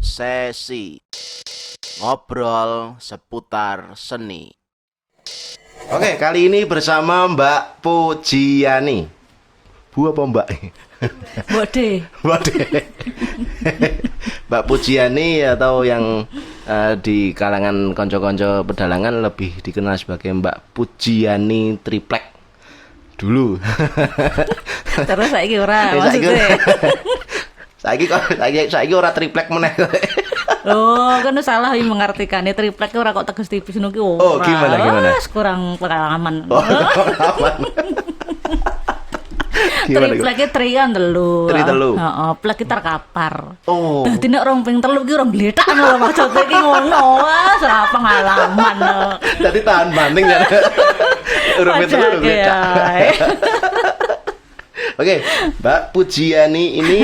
sesi ngobrol seputar seni. Oke, kali ini bersama Mbak Pujiani. Bu apa Mbak? Bode. Mbak Pujiani atau yang di kalangan konco-konco pedalangan lebih dikenal sebagai Mbak Pujiani Triplek dulu. Terus saiki ora maksudnya. Saiki ora triplek meneh. Oh, kan salah mengartikannya triplek ora kok teges tipis nuki ora. Oh, gimana? Kurang pengalaman. Oh, pengalaman. Tripleknya tri kan telu. Tri telu. Heeh, plek ki terkapar. Oh. Dadi nek rong ping telu ki ora gletak lho maksudnya ki ngono. Ora pengalaman. Dadi tahan banting ya. Urip telu gletak. Oke, Mbak Pujiani ini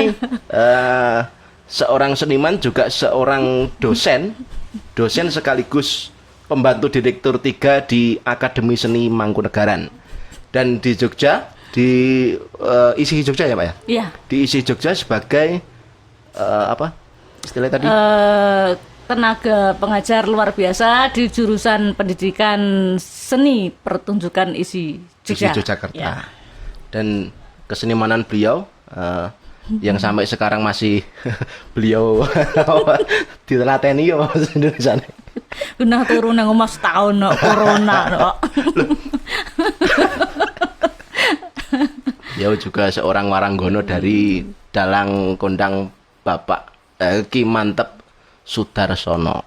seorang seniman juga seorang dosen sekaligus pembantu direktur 3 di Akademi Seni Mangkunegaran. Dan di Jogja, di ISI Jogja ya Pak ya? Iya. Di ISI Jogja sebagai apa istilahnya tadi? Tenaga pengajar luar biasa di jurusan pendidikan seni pertunjukan ISI Jogja. ISI Yogyakarta. Ya. Dan kesenimanan beliau yang sampai sekarang masih beliau ditelateni ya Mas Indonesia. Gunah turun nang omah setahun no, corona no. Beliau juga seorang waranggono dari dalang kondang Bapak Ki Mantep Sudarsono.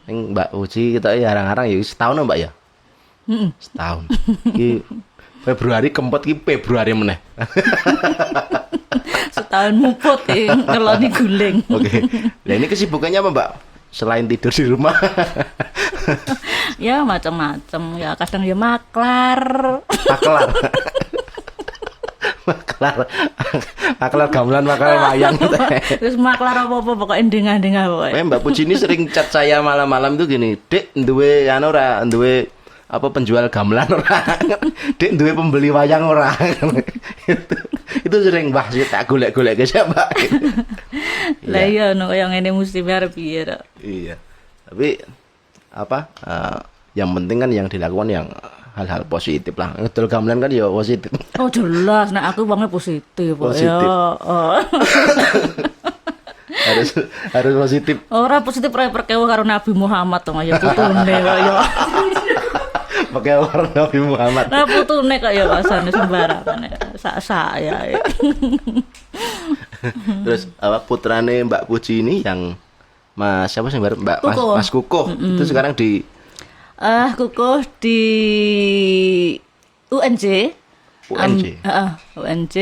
Ning Mbak Uci kita jarang-jarang ya setahun Mbak ya? Setahun. Ki Februari kempet ki Februari meneh. Setahun muput kalau diguling. Oke. Nah ini kesibukannya apa Mbak? Selain tidur di rumah. Ya macam-macam ya, kadang ya maklar. Maklar gamelan, maklar wayang. Terus maklar apa-apa pokoknya ending-ending pokoknya. Mbak Puji ini sering chat saya malam-malam itu gini, "Dek, duwe anu ora, duwe apa penjual gamelan ora? Dek, duwe pembeli wayang ora?" Itu sering bahas tak golek-golek ke siapa. Lah iya no yang ngene mesti arep piye to. Iya. Tapi apa yang penting kan yang dilakukan yang hal-hal positif lah. Ngedol gamelan kan ya positif. Oh jelas, nah aku wongnya positif. Positif. Ya. Oh. harus positif. Ora positif ora perkewo karo Nabi Muhammad to ya putune kok ya. Pakai warna Nabi Muhammad. Nah putune kok ya pasane sembarangan. Sak ya. Terus apa putrane Mbak Puji ini yang Mas siapa sih Mbak Mas Kukuh itu sekarang di Kukuh di UNJ. UNJ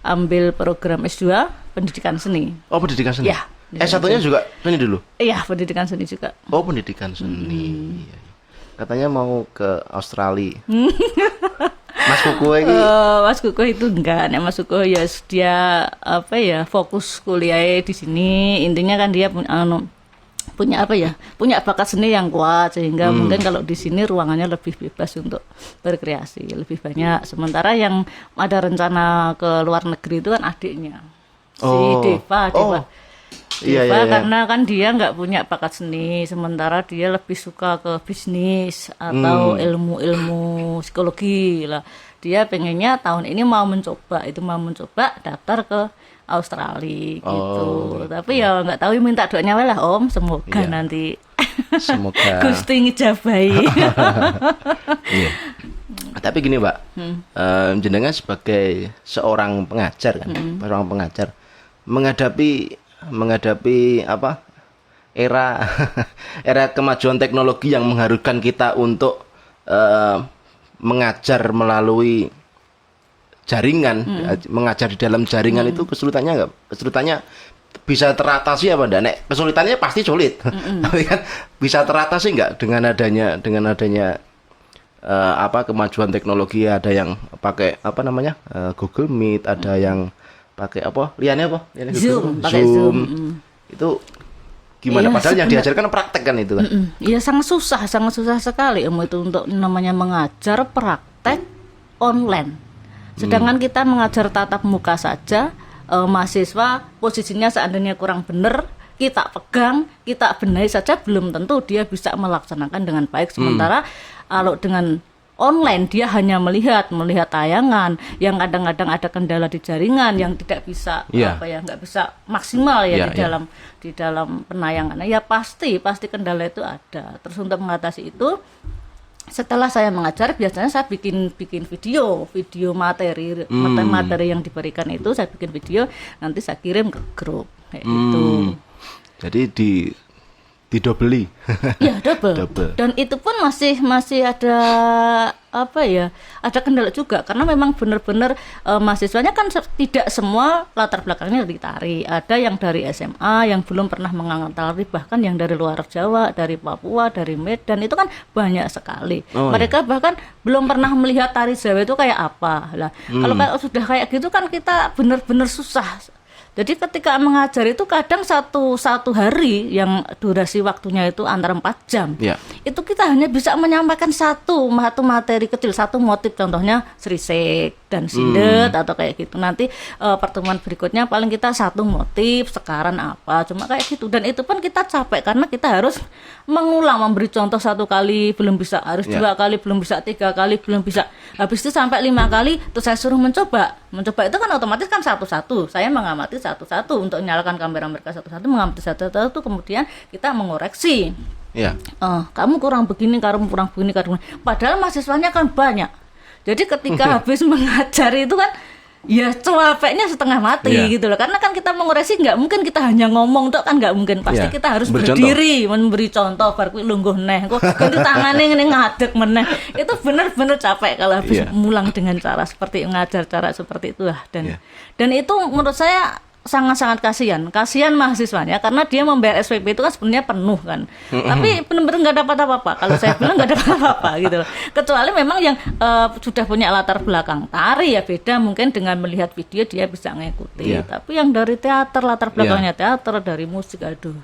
ambil program S2 pendidikan seni. Oh, pendidikan seni. Ya. S1-nya juga seni dulu. Iya, pendidikan seni juga. Oh, pendidikan seni. Iya. Katanya mau ke Australia. Mas Kukuh ini. Mas Kukuh itu enggak. Nek Mas Kukuh ya dia apa ya fokus kuliahnya di sini. Intinya kan dia punya apa ya? Punya bakat seni yang kuat sehingga mungkin kalau di sini ruangannya lebih bebas untuk berkreasi, lebih banyak. Sementara yang ada rencana ke luar negeri itu kan adiknya. Si Deva. Iya. Karena kan dia nggak punya bakat seni, sementara dia lebih suka ke bisnis atau ilmu psikologi lah. Dia pengennya tahun ini mau mencoba daftar ke Australia gitu. Tapi ya nggak tahu, minta doanya lah Om, semoga nanti semoga Gusti ngejabai. Iya. Tapi gini Mbak, jenengan sebagai seorang pengajar kan, seorang pengajar menghadapi apa era kemajuan teknologi yang mengharuskan kita untuk mengajar melalui jaringan, mengajar di dalam jaringan itu kesulitannya nggak? Kesulitannya bisa teratasi apa enggak? Nek kesulitannya pasti sulit, tapi kan bisa teratasi nggak dengan adanya apa kemajuan teknologi? Ada yang pakai apa namanya Google Meet, ada yang pakai apa? Liannya apa? Zoom, pakai Zoom. Itu gimana? Padahal yang diajarkan praktek kan itu kan? Iya sangat susah sekali itu untuk namanya mengajar praktek online. Sedangkan kita mengajar tatap muka saja, mahasiswa posisinya seandainya kurang benar, kita pegang, kita benahi saja belum tentu dia bisa melaksanakan dengan baik. Sementara kalau dengan online dia hanya melihat tayangan yang kadang-kadang ada kendala di jaringan yang tidak bisa nggak bisa maksimal di dalam penayangan. Ya pasti kendala itu ada. Terus untuk mengatasi itu, setelah saya mengajar biasanya saya bikin video materi yang diberikan itu, saya bikin video, nanti saya kirim ke grup kayak gitu. Jadi didobeli. Ya, double. Dan itu pun masih ada ada kendala juga, karena memang benar-benar mahasiswanya kan tidak semua latar belakangnya dari tari. Ada yang dari SMA yang belum pernah mengenal tari, bahkan yang dari luar Jawa, dari Papua, dari Medan, itu kan banyak sekali. Mereka bahkan belum pernah melihat tari Jawa itu kayak apa. Lah, kalau sudah kayak gitu kan kita benar-benar susah. Jadi ketika mengajar itu kadang satu hari yang durasi waktunya itu antara 4 jam. Itu kita hanya bisa menyampaikan satu materi kecil, satu motif, contohnya Srisek dan Sindet atau kayak gitu. Nanti pertemuan berikutnya paling kita satu motif, sekarang apa, cuma kayak gitu. Dan itu pun kita capek karena kita harus mengulang, memberi contoh 1 kali belum bisa, harus 2 kali belum bisa, 3 kali belum bisa. Habis itu sampai 5 kali, terus saya suruh mencoba itu kan otomatis kan satu-satu. Saya mengamati satu-satu untuk menyalakan kamera mereka satu-satu, mengamati satu-satu, kemudian kita mengoreksi. Kamu kurang begini, kamu kurang begini. Padahal mahasiswanya kan banyak. Jadi ketika habis mengajar itu kan ya capeknya setengah mati gitu loh. Karena kan kita mengoreksi, nggak mungkin kita hanya ngomong tuh kan, nggak mungkin. Pasti kita harus berdiri memberi contoh, bar kuwi lungguh neh, kok ganti tangane ngene ngadeg meneh. Itu benar-benar capek kalau habis mulang dengan cara seperti ngajar cara seperti itu lah. Dan itu menurut saya sangat-sangat kasihan mahasiswanya, karena dia membayar SPP itu kan sebenarnya penuh kan, tapi benar-benar nggak dapat apa-apa. Kalau saya bilang nggak dapat apa-apa gitu loh. Kecuali memang yang sudah punya latar belakang tari ya beda, mungkin dengan melihat video dia bisa ngikuti. Tapi yang dari teater, latar belakangnya teater, dari musik, aduh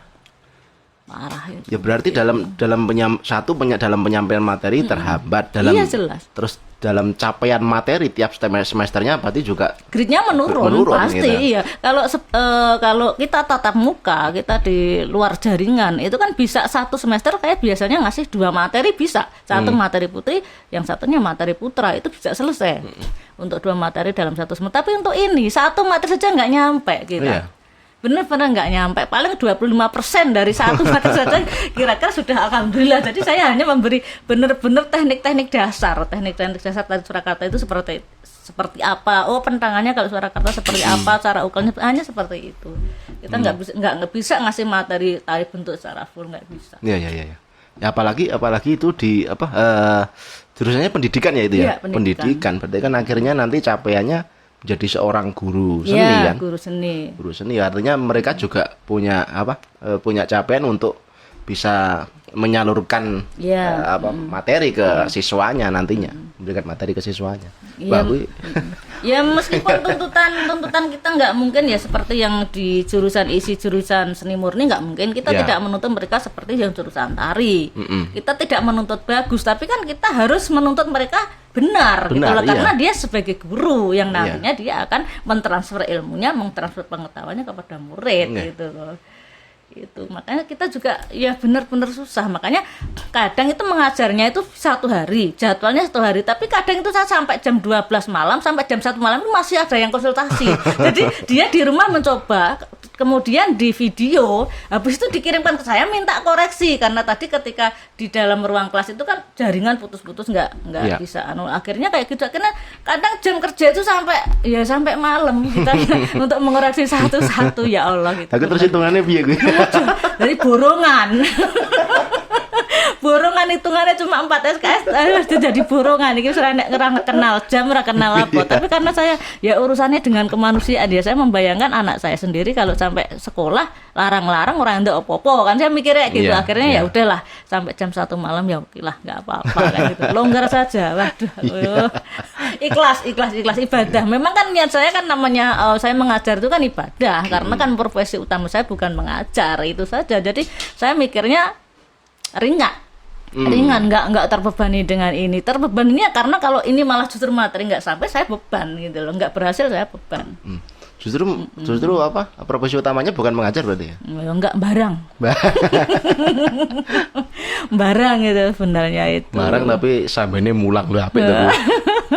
marah itu. Ya berarti dalam penyampaian materi terhambat dalam. Jelas. Terus dalam capaian materi tiap semesternya berarti juga grade-nya menurun pasti gitu. Iya. Kalau kita tatap muka, kita di luar jaringan, itu kan bisa satu semester kayak biasanya ngasih 2 materi bisa. Satu materi putri, yang satunya materi putra, itu bisa selesai. Untuk 2 materi dalam satu semester. Tapi untuk ini satu materi saja nggak nyampe kita. Benar-benar nggak nyampe, paling 25% dari satu materi saja kira-kira sudah alhamdulillah. Jadi saya hanya memberi benar-benar teknik-teknik dasar tari Surakarta itu seperti apa, pentangannya kalau Surakarta seperti apa, cara ukulnya hanya seperti itu. Kita nggak bisa ngasih materi tari bentuk secara full, nggak bisa. Ya, apalagi itu di jurusannya pendidikan ya itu ya. Pendidikan berarti kan akhirnya nanti capaiannya jadi seorang guru seni kan? Guru seni artinya mereka juga punya punya capaian untuk bisa menyalurkan materi ke siswanya nantinya, memberikan materi ke siswanya. Ya meskipun tuntutan kita nggak mungkin ya seperti yang di jurusan seni murni, nggak mungkin kita tidak menuntut mereka seperti yang jurusan tari. Kita tidak menuntut bagus, tapi kan kita harus menuntut mereka benar gitu loh, karena dia sebagai guru yang nantinya dia akan mentransfer ilmunya, mentransfer pengetahuannya kepada murid gitu loh. Itu makanya kita juga ya benar-benar susah. Makanya kadang itu mengajarnya itu 1 hari, jadwalnya 1 hari, tapi kadang itu saya sampai jam 12 malam sampai jam 1 malam itu masih ada yang konsultasi. Jadi dia di rumah mencoba, kemudian di video, habis itu dikirimkan ke saya minta koreksi, karena tadi ketika di dalam ruang kelas itu kan jaringan putus-putus, nggak bisa akhirnya kayak gitu. Akhirnya kadang jam kerja itu sampai malam kita untuk mengoreksi satu-satu, ya Allah gitu. Aku terus hitungannya piye gue. Dari borongan hitungannya cuma 4 SKS itu jadi borongan. Ini saya nggak kenal jam, nggak kenal apa. Tapi karena saya ya urusannya dengan kemanusiaan, ya saya membayangkan anak saya sendiri kalau sampai sekolah larang-larang orang ndak opo-opo kan, saya mikirnya gitu. Akhirnya ya udahlah sampai jam 1 malam ya oke lah, nggak apa-apa kan gitu. Longgar saja. Waduh. Ikhlas ibadah. Memang kan niat saya kan namanya saya mengajar itu kan ibadah, karena kan profesi utama saya bukan mengajar, itu saja. Jadi saya mikirnya ringan, nggak terbebani dengan ini. Terbebaninya karena kalau ini malah justru materi nggak sampai, saya beban gitu loh, nggak berhasil saya beban. Justru apa? Profesi utamanya bukan mengajar berarti ya? Enggak barang. Barang itu sebenarnya itu. Barang tapi sambene mulang lho apik to.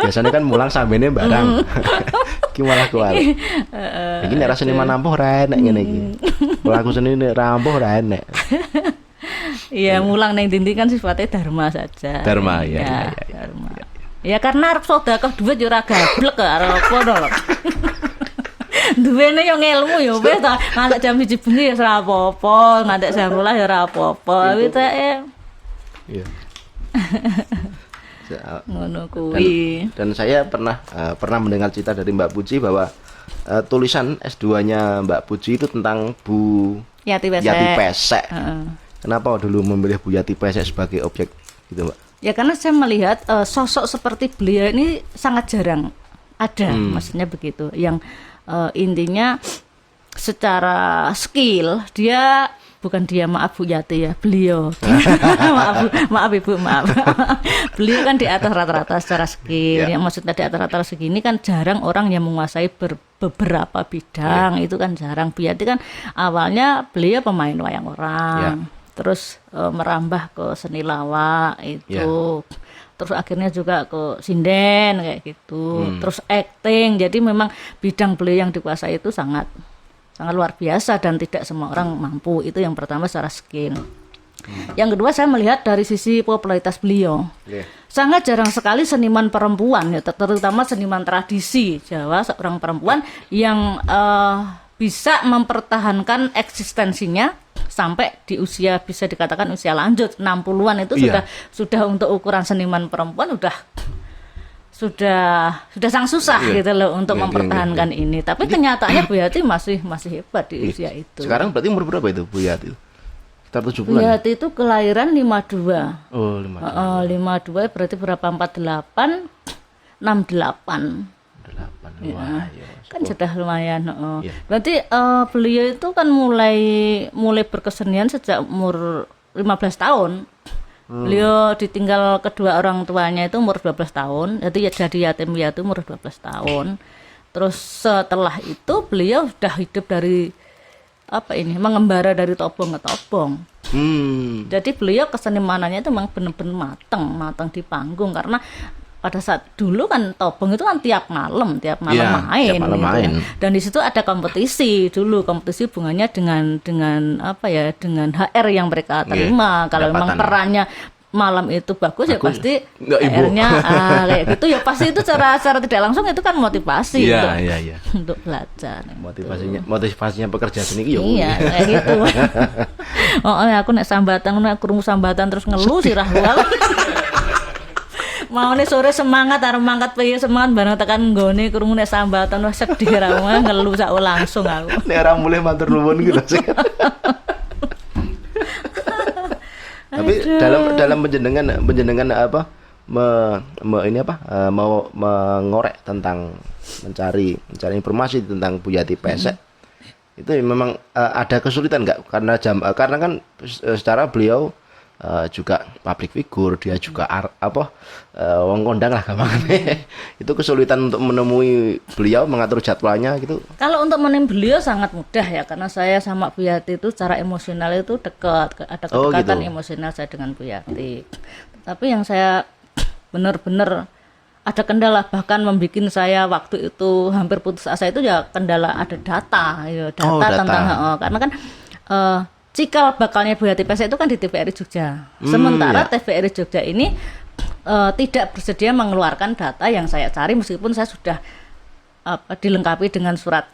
Biasanya kan mulang sambene barang. Ki malah kuali. Iki nek rasane manampuh ra enek ngene iki. Pelaku seni nek rampuh ra enek. Iya, mulang neng dindi kan sifatnya dharma saja. Dharma ya. Dharma. Ya karena arep sedekah duit yo ora gablek arep apa to. Duwene yo ngelmu yo wis ta, ngantek jam 1 bengi ya ora apa-apa, ngantek jam 12 ya ora apa-apa. Witeke. Iya. Ngono kuwi. Dan saya pernah mendengar cerita dari Mbak Puji bahwa tulisan S2-nya Mbak Puji itu tentang Bu Yati Pesek. Kenapa dulu memilih Bu Yati Pesek sebagai objek gitu, Mbak? Ya karena saya melihat sosok seperti beliau ini sangat jarang ada, maksudnya begitu. Yang intinya secara skill dia maaf Bu Yati ya, beliau maaf Ibu maaf beliau kan di atas rata-rata secara skill yang maksudnya di atas rata-rata segini kan jarang orang yang menguasai beberapa bidang itu kan jarang. Bu Yati kan awalnya beliau pemain wayang orang terus merambah ke seni lawak itu terus akhirnya juga ke sinden kayak gitu terus acting. Jadi memang bidang beliau yang dikuasai itu sangat luar biasa dan tidak semua orang mampu. Itu yang pertama secara skill. Yang kedua saya melihat dari sisi popularitas beliau. Sangat jarang sekali seniman perempuan ya, terutama seniman tradisi Jawa, seorang perempuan yang bisa mempertahankan eksistensinya sampai di usia bisa dikatakan usia lanjut 60-an itu sudah untuk ukuran seniman perempuan sudah sangat susah gitu loh untuk mempertahankan ini. Tapi kenyataannya Bu Yati masih hebat di usia itu. Sekarang berarti umur berapa itu Bu Yati? Sekitar 70-an. Bu Yati itu kelahiran 52. Oh, 52 berarti berapa? 48 68. Wah, kan sudah lumayan. Berarti beliau itu kan mulai berkesenian sejak umur 15 tahun. Beliau ditinggal kedua orang tuanya itu umur 12 tahun. Jadi jadi yatim piatu umur 12 tahun. Terus setelah itu beliau sudah hidup dari mengembara dari topong ke topong. Jadi beliau kesenimanannya itu memang benar-benar matang di panggung karena pada saat dulu kan topeng itu kan tiap malam main, main. Dan di situ ada kompetisi hubungannya dengan HR yang mereka terima. Kalau memang perannya malam itu bagus ya pasti HR-nya kayak gitu ya pasti itu secara tidak langsung itu kan motivasi untuk belajar. Motivasinya pekerja seni kayak gitu. Aku nek sambatan krungu sambatan terus ngeluh sirah mau nih sore semangat arep mangkat piye semangat bareng tekan nggone krungu nek sambatan wah sedih ra ngeluh sak langsung aku. Nek ora mulih matur nuwun gitu. Tapi dalam penjenengan mau mengorek tentang mencari informasi tentang Bu Yati Pesek. Itu memang ada kesulitan enggak karena kan secara beliau juga public figure, dia juga wong kondang lah gampangnya. Itu kesulitan untuk menemui beliau, mengatur jadwalnya gitu. Kalau untuk menemui beliau sangat mudah ya, karena saya sama Bu Yati itu secara emosional itu dekat, ada kedekatan emosional saya dengan Bu Yati. Tapi yang saya benar-benar ada kendala, bahkan membuat saya waktu itu hampir putus asa itu ya kendala ada data tentang karena kan cikal bakalnya Bu Yati Pesek itu kan di TVRI Jogja. Sementara TVRI Jogja ini tidak bersedia mengeluarkan data yang saya cari meskipun saya sudah dilengkapi dengan surat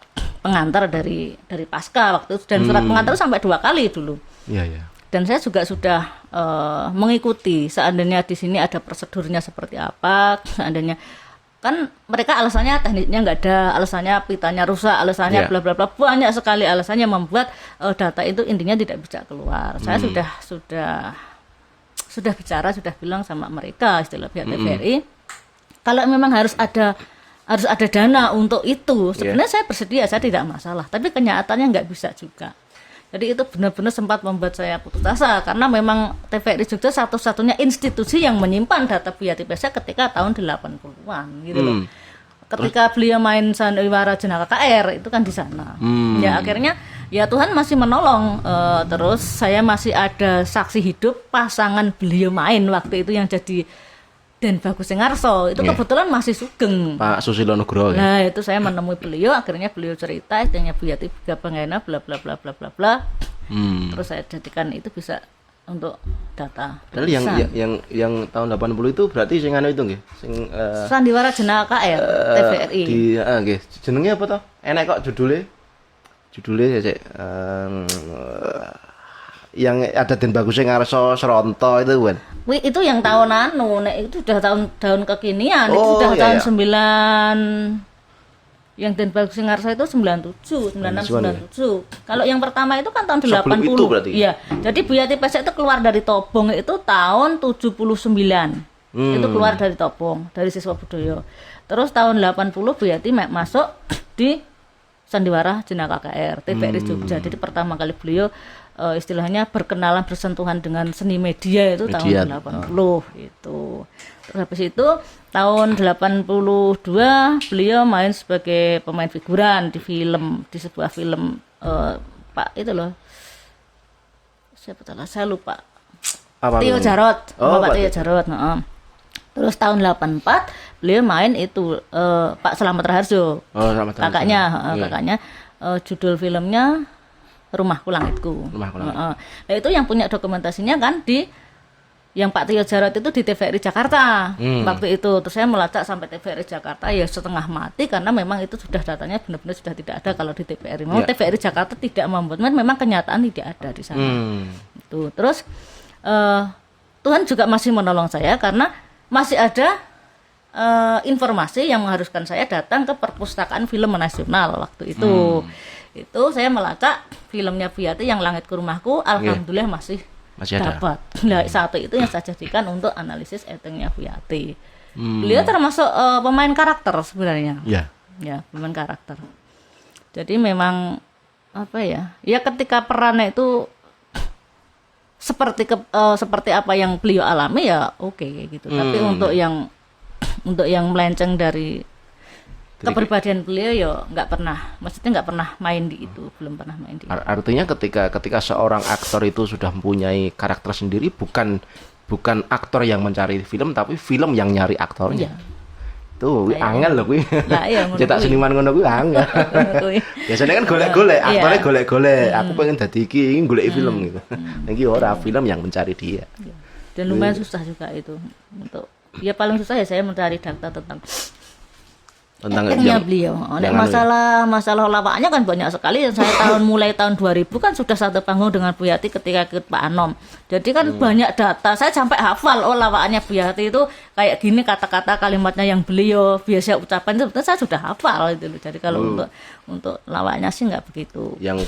pengantar dari Pasca waktu itu dan surat pengantar sampai 2 kali dulu. Dan saya juga sudah mengikuti seandainya di sini ada prosedurnya seperti apa, seandainya kan mereka alasannya tekniknya nggak ada, alasannya pitanya rusak, alasannya bla bla bla, banyak sekali alasannya membuat data itu intinya tidak bisa keluar. Saya sudah bicara, sudah bilang sama mereka istilah pihak TVRI, kalau memang harus ada dana untuk itu, sebenarnya saya bersedia, saya tidak masalah. Tapi kenyataannya nggak bisa juga. Jadi itu benar-benar sempat membuat saya putus asa karena memang TVRI Jogja satu-satunya institusi yang menyimpan data Bu Yati Pesek ketika tahun 80-an gitu loh. ketika beliau main Sandiwara Jenaka KR itu kan di sana. Ya akhirnya ya Tuhan masih menolong. Terus saya masih ada saksi hidup pasangan beliau main waktu itu yang jadi Den Bagus Singarso itu kebetulan masih sugeng. Pak Susilo Nugroho. Nah itu saya menemui beliau, akhirnya beliau cerita istrinya Bu Yati juga penggena bla bla bla bla bla bla. Terus saya jadikan itu bisa untuk data. Padahal yang tahun 80 itu berarti sing anu itu nggih, sing Sandiwara Jenaka KR TVRI. Di nggih, jenenge apa toh? Enek kok judulnya. Judulnya sik yang ada Den Bagus Singarso Sronto itu kan. Wih, itu yang tahun nek itu sudah tahun kekinian, itu Oh, sudah iya, tahun iya. 9 yang Den Bagus Singarso itu 97, 96, 97. Kalau yang pertama itu kan tahun Sebelum 80. itu berarti? Iya. Jadi Bu Yati Pesek itu keluar dari Tobong itu tahun 79. Itu keluar dari Tobong, dari Siswa Budaya. Terus tahun 80 Bu Yati masuk di Sandiwara Jenaka KR TVRI Jogja. Jadi pertama kali beliau istilahnya berkenalan bersentuhan dengan seni media itu tahun 80 itu. Terus habis itu tahun 82 beliau main sebagai pemain figuran di sebuah film Pak itu loh. Siapa salah saya lupa. Apa Tio namanya? Jarot, Oh, Bapak Pak Tio Jarot. Terus tahun 84 beliau main itu Pak Slamet Raharjo. Oh, sama Kakaknya, Iya. kakaknya judul filmnya Rumahku Langitku. Rumahku Langitku. Nah itu yang punya dokumentasinya kan di yang Pak Tio Jarot itu di TVRI Jakarta waktu itu. Terus saya melacak sampai TVRI Jakarta ya setengah mati karena memang itu sudah datanya benar-benar sudah tidak ada kalau di TVRI. Memang TVRI Jakarta tidak membuat, memang kenyataan tidak ada di sana. Itu. Terus Tuhan juga masih menolong saya karena masih ada informasi yang mengharuskan saya datang ke perpustakaan film nasional waktu itu. Itu saya melacak filmnya Bu Yati yang Langitku Rumahku, alhamdulillah masih ada. dapat. Nah, satu itu yang saya jadikan untuk analisis actingnya Bu Yati. Beliau termasuk pemain karakter sebenarnya. Iya. Ya, pemain karakter. Jadi memang apa ya? Ya ketika perannya itu seperti apa yang beliau alami ya oke gitu. Tapi untuk yang melenceng dari kepribadian beliau ya maksudnya nggak pernah main di itu, belum pernah main di itu. Artinya ketika seorang aktor itu sudah mempunyai karakter sendiri, bukan aktor yang mencari film, tapi film yang nyari aktornya. Iya. Tuh, angel loh kuwi. Lah iya ngono Cetak kuwi. seniman ngono kuwi angel. Kuwi. Biasanya kan golek-golek, Iya. aktornya golek-golek. Aku pengen dadi iki, ingin golek film gitu. Iki ora film yang mencari dia. Dan lumayan susah juga itu untuk ya paling susah ya saya mencari data tentang actingnya beliau. Nek masalah lawaknya kan banyak sekali. Saya mulai tahun 2000 kan sudah satu panggung dengan Bu Yati ketika ikut Pak Anom. Jadi kan banyak data. Saya sampai hafal lawakannya Bu Yati itu kayak gini kata-kata kalimatnya yang beliau biasa ucapan itu saya sudah hafal itu loh. Jadi kalau untuk lawaknya sih nggak begitu. Yang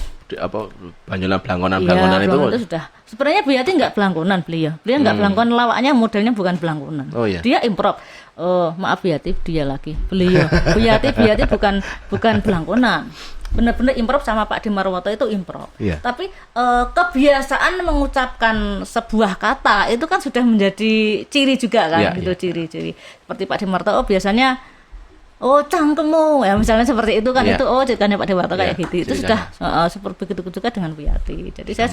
Banyolan Blangkonan itu sudah. Sebenarnya Bu Yati nggak Blangkonan beliau nggak Blangkonan, lawaknya modelnya bukan Blangkonan. Oh, iya. Dia improv. Oh maaf Bu Yati, dia lagi beliau Bu Yati bukan Blangkonan, benar-benar improv sama Pak Dimarwoto itu improv. Iya. Tapi kebiasaan mengucapkan sebuah kata itu kan sudah menjadi ciri juga kan, Iya, gitu ciri-ciri. Seperti Pak Dimarwoto biasanya cangkemmu ya misalnya seperti itu kan, Iya. itu ceritanya Pak Dewarto kayak Iya, gitu. Itu sudah seperti begitu juga dengan Bu Yati. Jadi saya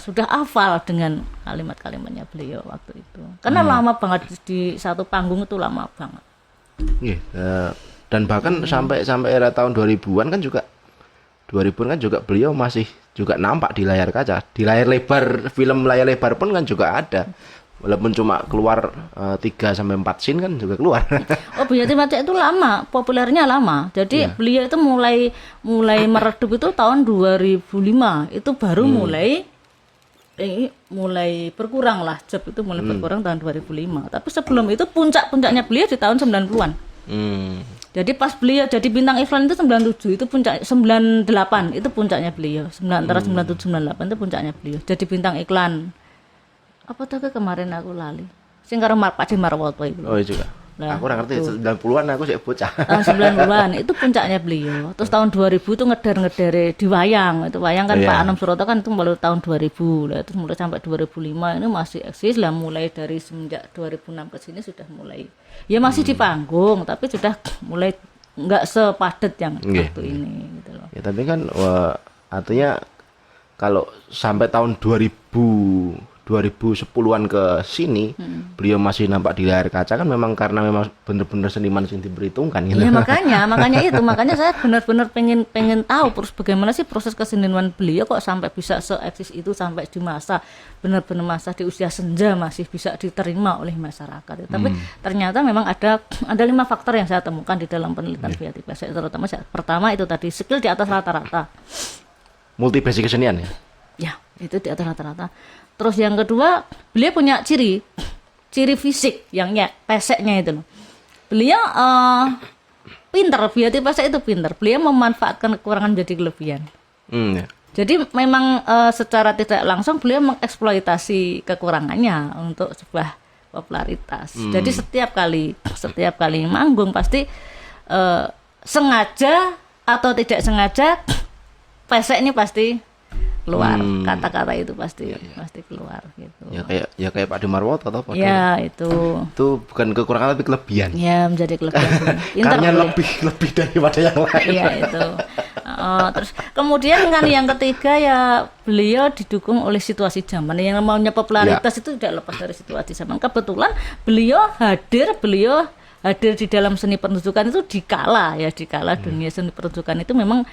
sudah hafal dengan kalimat-kalimatnya beliau waktu itu. Karena lama banget di satu panggung itu lama banget. Iya, dan bahkan sampai era tahun 2000-an kan juga 2000-an kan juga beliau masih juga nampak di layar kaca. Di layar lebar, film layar lebar pun kan juga ada. Walaupun cuma keluar 3-4 scene kan juga keluar. Oh Bu Yati Pesek itu lama, populernya lama. Jadi beliau itu mulai meredup itu tahun 2005. Itu baru mulai berkurang lah, job itu mulai berkurang tahun 2005. Tapi sebelum itu puncaknya beliau di tahun 90-an. Jadi pas beliau jadi bintang iklan itu 97, itu puncak 98 itu puncaknya beliau. Antara 97 98 itu puncaknya beliau. Jadi bintang iklan. Apa tuh kemarin aku lali. Sing karo Pak Dimarwoto itu. Oh iya juga. Lah, Aku ora ngerti itu. 90-an aku sik bocah. Tahun 90-an itu puncaknya beliau. Terus tahun 2000 itu ngeder-ngedere di wayang. Itu wayang kan Iya. Pak Anom Suroto kan itu mulai tahun 2000 lah. Terus mulai sampai 2005 ini masih eksis lah, mulai dari semenjak 2006 ke sini sudah mulai. Ya masih di panggung tapi sudah mulai enggak sepadat yang Nggih. waktu ini gitu loh. Ya tapi kan artinya kalau sampai tahun 2010-an ke sini beliau masih nampak di layar kaca kan memang karena memang benar-benar seniman yang diperhitungkan gitu. Ya makanya saya benar-benar pengen tahu terus bagaimana sih proses kesenian beliau kok sampai bisa seeksis itu sampai di masa benar-benar masa di usia senja masih bisa diterima oleh masyarakat. Tapi ternyata memang ada 5 faktor yang saya temukan di dalam penelitian Buyati Pesek, terutama pertama itu tadi skill di atas rata-rata. Multi basic kesenian ya. Ya, itu di atas rata-rata. Terus yang kedua, beliau punya ciri fisik yang peseknya itu loh. Beliau pinter, Buyati Pesek itu pinter. Beliau memanfaatkan kekurangan menjadi kelebihan. Ya. Jadi memang secara tidak langsung beliau mengeksploitasi kekurangannya untuk sebuah popularitas. Jadi setiap kali manggung pasti sengaja atau tidak sengaja pesek ini pasti keluar, kata-kata itu pasti keluar gitu. Ya kayak Pak Demarwoto atau apa? Ya itu bukan kekurangan tapi kelebihan. ya menjadi kelebihan. Pinter Karena beliau. lebih daripada yang lain. Iya itu. Terus kemudian kan yang ketiga ya beliau didukung oleh situasi zaman. Yang namanya popularitas itu tidak lepas dari situasi zaman. Kebetulan beliau hadir di dalam seni pertunjukan itu dikala dunia seni pertunjukan itu memang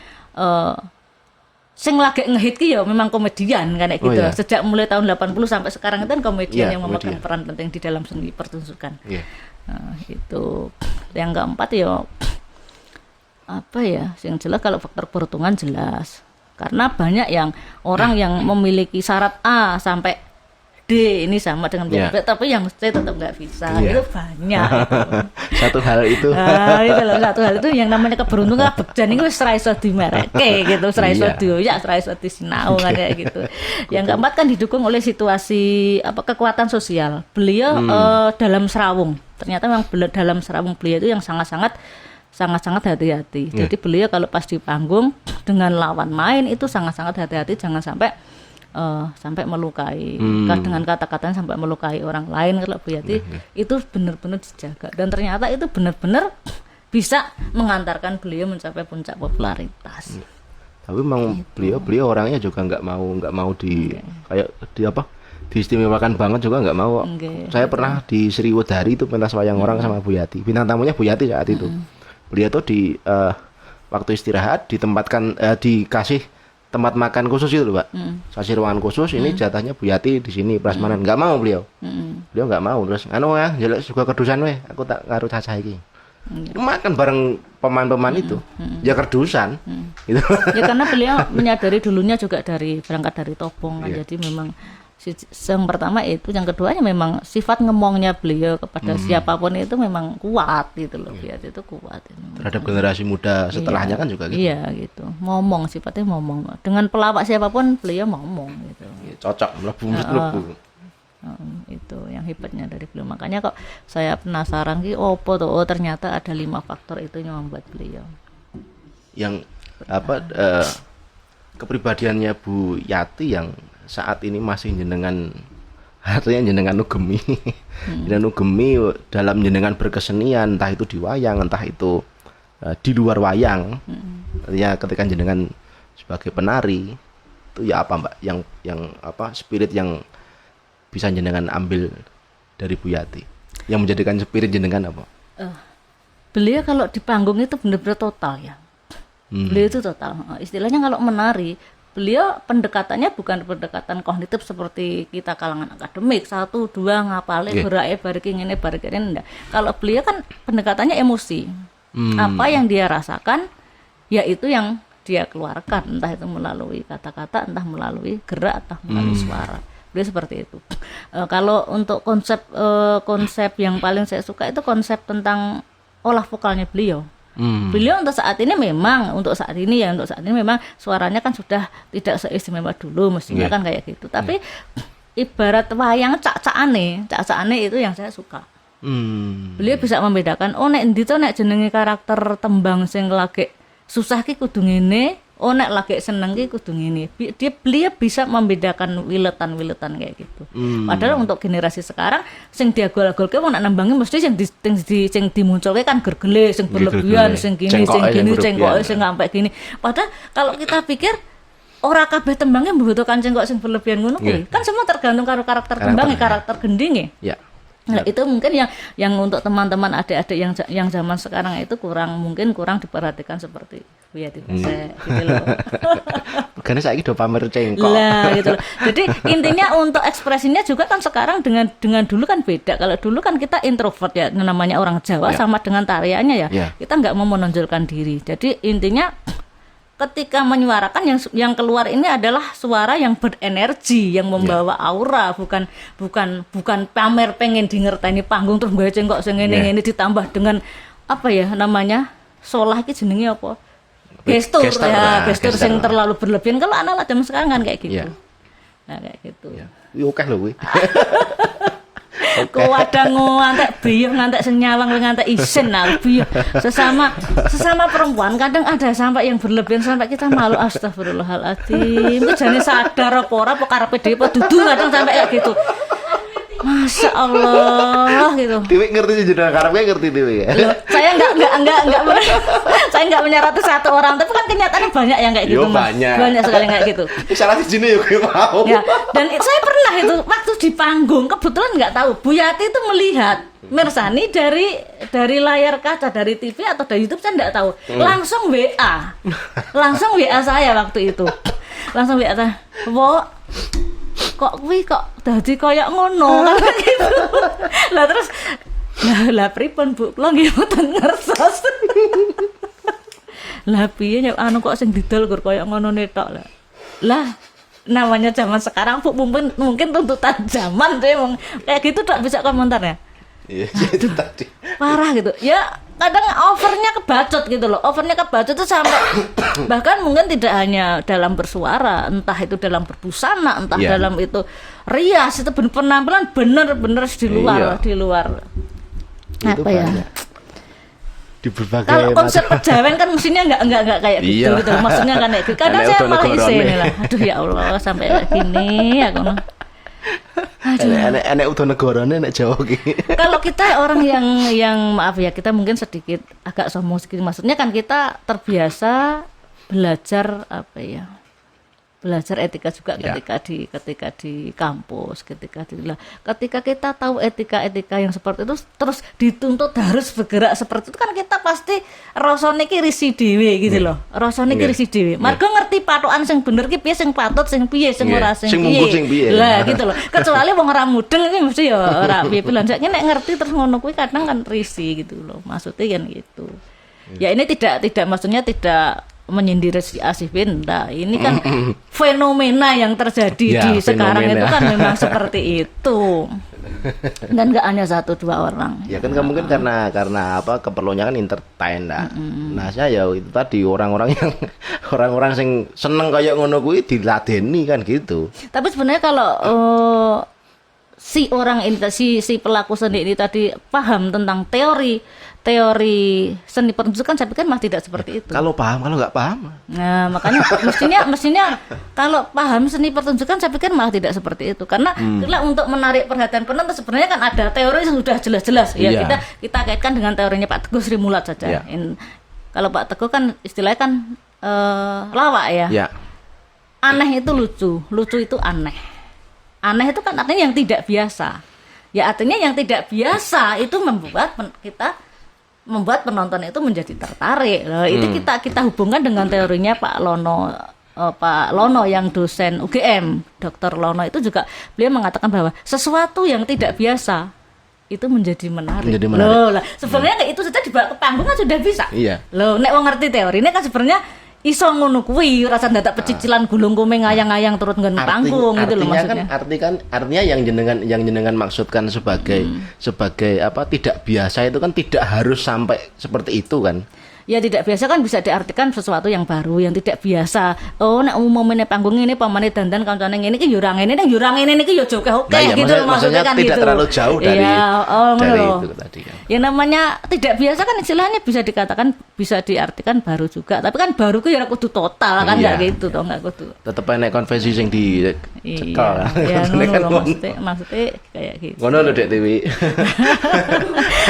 sing lagi ngehit ki ya memang komedian kayak gitu. iya. Sejak mulai tahun 80 sampai sekarang itu kan komedian Iya, yang memegang komedian. peran penting di dalam seni pertunjukan. Iya. Nah, itu yang keempat ya apa ya yang jelas kalau faktor peruntungan jelas karena banyak yang orang yang memiliki syarat A sampai D ini sama dengan Iya. B, tapi yang C tetap nggak bisa. Iya. Itu banyak itu. Satu hal itu. Itu loh satu hal itu yang namanya keberuntungan bekjan itu wis ra iso dimereke gitu, ra iso Iya. dioyak, ra iso disinau kan kayak gitu. Yang keempat kan didukung oleh situasi kekuatan sosial. Beliau dalam serawung. Ternyata memang dalam serawung beliau itu yang sangat-sangat hati-hati. Yeah. Jadi beliau kalau pas di panggung dengan lawan main itu sangat-sangat hati-hati, jangan sampai melukai dengan kata-katanya sampai melukai orang lain. Kalau Buyati itu benar-benar dijaga dan ternyata itu benar-benar bisa mengantarkan beliau mencapai puncak popularitas. Tapi memang beliau orangnya juga nggak mau kayak diistimewakan banget juga nggak mau. Saya pernah di Sriwedari itu pentas wayang orang sama Buyati. Bintang tamunya Buyati saat itu. Beliau tuh di waktu istirahat ditempatkan dikasih tempat makan khusus itu loh, Pak. Kasih ruangan khusus, ini jatahnya Buyati di sini prasmanan. Nggak mau beliau. Beliau nggak mau. Terus ya, jelek juga kedusan weh, aku tak ngaruh cacah iki. Makan bareng pemain-pemain itu. Ya kedusan. Gitu. Ya karena beliau menyadari dulunya juga berangkat dari Topong kan. Iya. Jadi memang yang pertama itu, yang keduanya memang sifat ngomongnya beliau kepada siapapun itu memang kuat gitu loh. Buyati itu kuat. Terhadap generasi muda setelahnya kan juga gitu. Iya gitu. Ngomong, sifatnya ngomong. Dengan pelawak siapapun beliau ngomong gitu. Ya, cocok mlebu. Itu yang hebatnya dari beliau. Makanya kok saya penasaran ternyata ada 5 faktor itu yang membuat beliau. Yang kepribadiannya Bu Yati yang saat ini masih artinya jenengan nugemi. Jenengan nugemi dalam jenengan berkesenian, entah itu di wayang, entah itu di luar wayang. Ya ketika jenengan sebagai penari itu ya apa Mbak yang spirit yang bisa jenengan ambil dari Bu Yati yang menjadikan spirit jenengan apa? Beliau kalau di panggung itu benar-benar total ya. Beliau itu total. Istilahnya kalau menari beliau pendekatannya bukan pendekatan kognitif seperti kita kalangan akademik 1, 2 ngapalin bariki enggak. Kalau beliau kan pendekatannya emosi. Apa yang dia rasakan ya itu yang dia keluarkan, entah itu melalui kata-kata, entah melalui gerak, entah melalui suara. Beliau seperti itu. Kalau untuk konsep yang paling saya suka itu konsep tentang olah vokalnya beliau. Beliau untuk saat ini memang suaranya kan sudah tidak seistimewa dulu mestinya kan kayak gitu. Tapi ibarat wayang cak-cakane itu yang saya suka. Beliau bisa membedakan nek endi to nek jenenge karakter tembang sing lagi susah ki kudu ngene, nek lagi seneng ki kudu ngene. Beliau bisa membedakan wiletan-wiletan kayak gitu. Padahal untuk generasi sekarang sing diagol-agolke wong nek nembangi mesti sing dimunculke kan gergele, sing berlebihan, sing gini, cengkoke sing sampai gini. Padahal kalau kita pikir ora kabeh tembangnya membutuhkan cengkok sing berlebihan ngono kuwi. Kan semua tergantung karo karakter tembangnya, karakter gendinge. Ya. Nah, itu mungkin yang untuk teman-teman adik-adik yang zaman sekarang itu kurang diperhatikan seperti ya gitu loh. Karena saya do pamer cengkok. Lah gitu loh. Jadi intinya untuk ekspresinya juga kan sekarang dengan dulu kan beda. Kalau dulu kan kita introvert ya, namanya orang Jawa sama dengan tariannya ya. Kita nggak mau menonjolkan diri. Jadi intinya ketika menyuarakan yang keluar ini adalah suara yang berenergi, yang membawa aura, bukan pamer pengen dingerteni panggung terus gue cengkok sing ngene ditambah dengan apa ya namanya solah iki jenenge apa? Gestur sing terlalu berlebihan. Kalau anak-anak zaman sekarang kan kayak gitu. Nah kayak gitu. Oke lho kuwi. Kuwadang ngantek biyo ngantek senyawang ngantek isin biyo sesama perempuan kadang ada sampai yang berlebihan sampai kita malu. Astagfirullahaladzim itu jane sadar apa ora apa karepe dhewe apa dudu kadang sampai kayak gitu. Masya Allah gitu. Dewi ngerti jenengan karepnya ngerti Dewi ya. Loh, saya enggak saya enggak menyerati satu orang, tapi kan kenyataannya banyak yang kayak gitu. Banyak sekali kayak gitu. Salah di sini gue mau. Ya, dan saya pernah itu waktu di panggung kebetulan nggak tahu Bu Yati itu melihat Mersani dari layar kaca dari TV atau dari YouTube saya enggak tahu. Langsung WA saya waktu itu. Langsung WA saya. Kok dadi koyo ngono kan gitu. Lah terus lah pripun Bu? Kula nggih mboten ngertos. Lah piye anu kok sing didol gur koyo ngono tok lah. Namanya zaman sekarang Bu mungkin tuntutan zaman saya kayak gitu tak bisa komentarnya. Iya, itu tadi. Parah gitu. Ya kadang overnya kebacot gitu loh. Overnya kebacot itu sampai bahkan mungkin tidak hanya dalam bersuara, entah itu dalam berbusana, entah dalam itu rias, itu penampilan bener-bener di luar. Itu apa ya? Di berbagai kalau konsep pejawen kan mestinya enggak kayak gitu gitu. Maksudnya kan kayak gitu. Kadang saya malah isin lah. Aduh ya Allah sampai kayak gini aku. Enek udah negarane nek Jawa ki. Kalau kita orang yang maaf ya, kita mungkin sedikit agak sombong sedikit. Maksudnya kan kita terbiasa belajar apa ya? Belajar etika juga ketika di kampus, ketika kita tahu etika yang seperti itu terus dituntut harus bergerak seperti itu kan kita pasti rasane ki risi dhewe gitu loh. Rasane ki risi dhewe. Margo ngerti patokan sing bener ki piye sing patut sing piye sing ora sing piye. Lah gitu loh. Kecuali wong ora mudeng iki mesti ya ora piye lan saiki nek ngerti terus ngono kuwi kadang kan risi gitu loh. Maksudnya kan gitu. Ya ini tidak maksudnya tidak menyindir si Asih Benda. Ini kan fenomena yang terjadi di sekarang itu kan memang seperti itu. Dan nggak hanya 1-2 orang. Ya kan mungkin karena apa keperluannya kan entertain lah. Nah saya ya itu tadi orang-orang sing seneng kayak ngono kuwi diladeni kan gitu. Tapi sebenarnya kalau si orang ini si pelaku seni ini tadi paham tentang teori seni pertunjukan, saya pikir mah tidak seperti itu. Kalau paham, kalau nggak paham. Nah, makanya mestinya kalau paham seni pertunjukan, saya pikir malah tidak seperti itu. Karena untuk menarik perhatian penonton sebenarnya kan ada teori yang sudah jelas-jelas. Ya kita kaitkan dengan teorinya Pak Teguh Sri Mulat saja. Kalau Pak Teguh kan istilahnya kan lawak ya. Aneh itu lucu itu aneh. Aneh itu kan artinya yang tidak biasa. Ya artinya yang tidak biasa itu membuat penonton itu menjadi tertarik. Loh, itu kita hubungkan dengan teorinya Pak Lono yang dosen UGM, Dr. Lono itu juga beliau mengatakan bahwa sesuatu yang tidak biasa itu menjadi menarik. Loh, lah sebenarnya itu saja dibawa ke panggung kan sudah bisa. Iya. Loh, nek wong ngerti teorinya kan sebenarnya iso ngono kuwi rasa dadak pecicilan gulung kume ngayang-ngayang turut nggon panggung gitu loh maksudnya. Artinya yang jenengan maksudkan sebagai apa tidak biasa itu kan tidak harus sampai seperti itu kan. Ya tidak biasa kan bisa diartikan sesuatu yang baru, yang tidak biasa. Oh, nek umumnya panggung ini pamane dandan kancane ngene iki yo ora ngene, nek yo ora ngene niki yo joke oke Nah, ya, gitu maksudnya kan tidak gitu. terlalu jauh dari dari itu tadi kan. Yang namanya tidak biasa kan istilahnya bisa dikatakan bisa diartikan baru juga, tapi kan baru ku ya ora kudu total kan enggak gitu toh, enggak kudu. Tetep enek konvensi sing di cekal. Ya Maksudnya kan ngono maksudnya kayak gitu. ngono lho Dek Tiwi.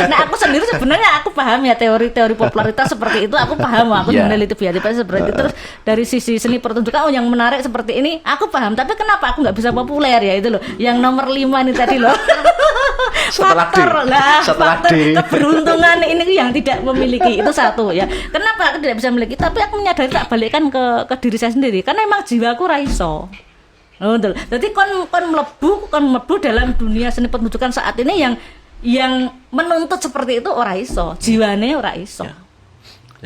Nah aku sendiri sebenarnya aku paham ya teori-teori popularitas seperti itu, aku paham, aku meneliti biaya seperti itu. Terus dari sisi seni pertunjukan yang menarik seperti ini aku paham, tapi kenapa aku nggak bisa populer ya itu loh yang nomor 5 nih tadi loh. Faktor keberuntungan ini yang tidak memiliki itu satu ya. Kenapa aku tidak bisa memiliki, tapi aku menyadari tak balikkan ke diri saya sendiri karena emang jiwaku raiso. Betul. Jadi kon mlebu dalam dunia seni pertunjukan saat ini yang menuntut seperti itu ora iso, jiwane ora iso. Ya.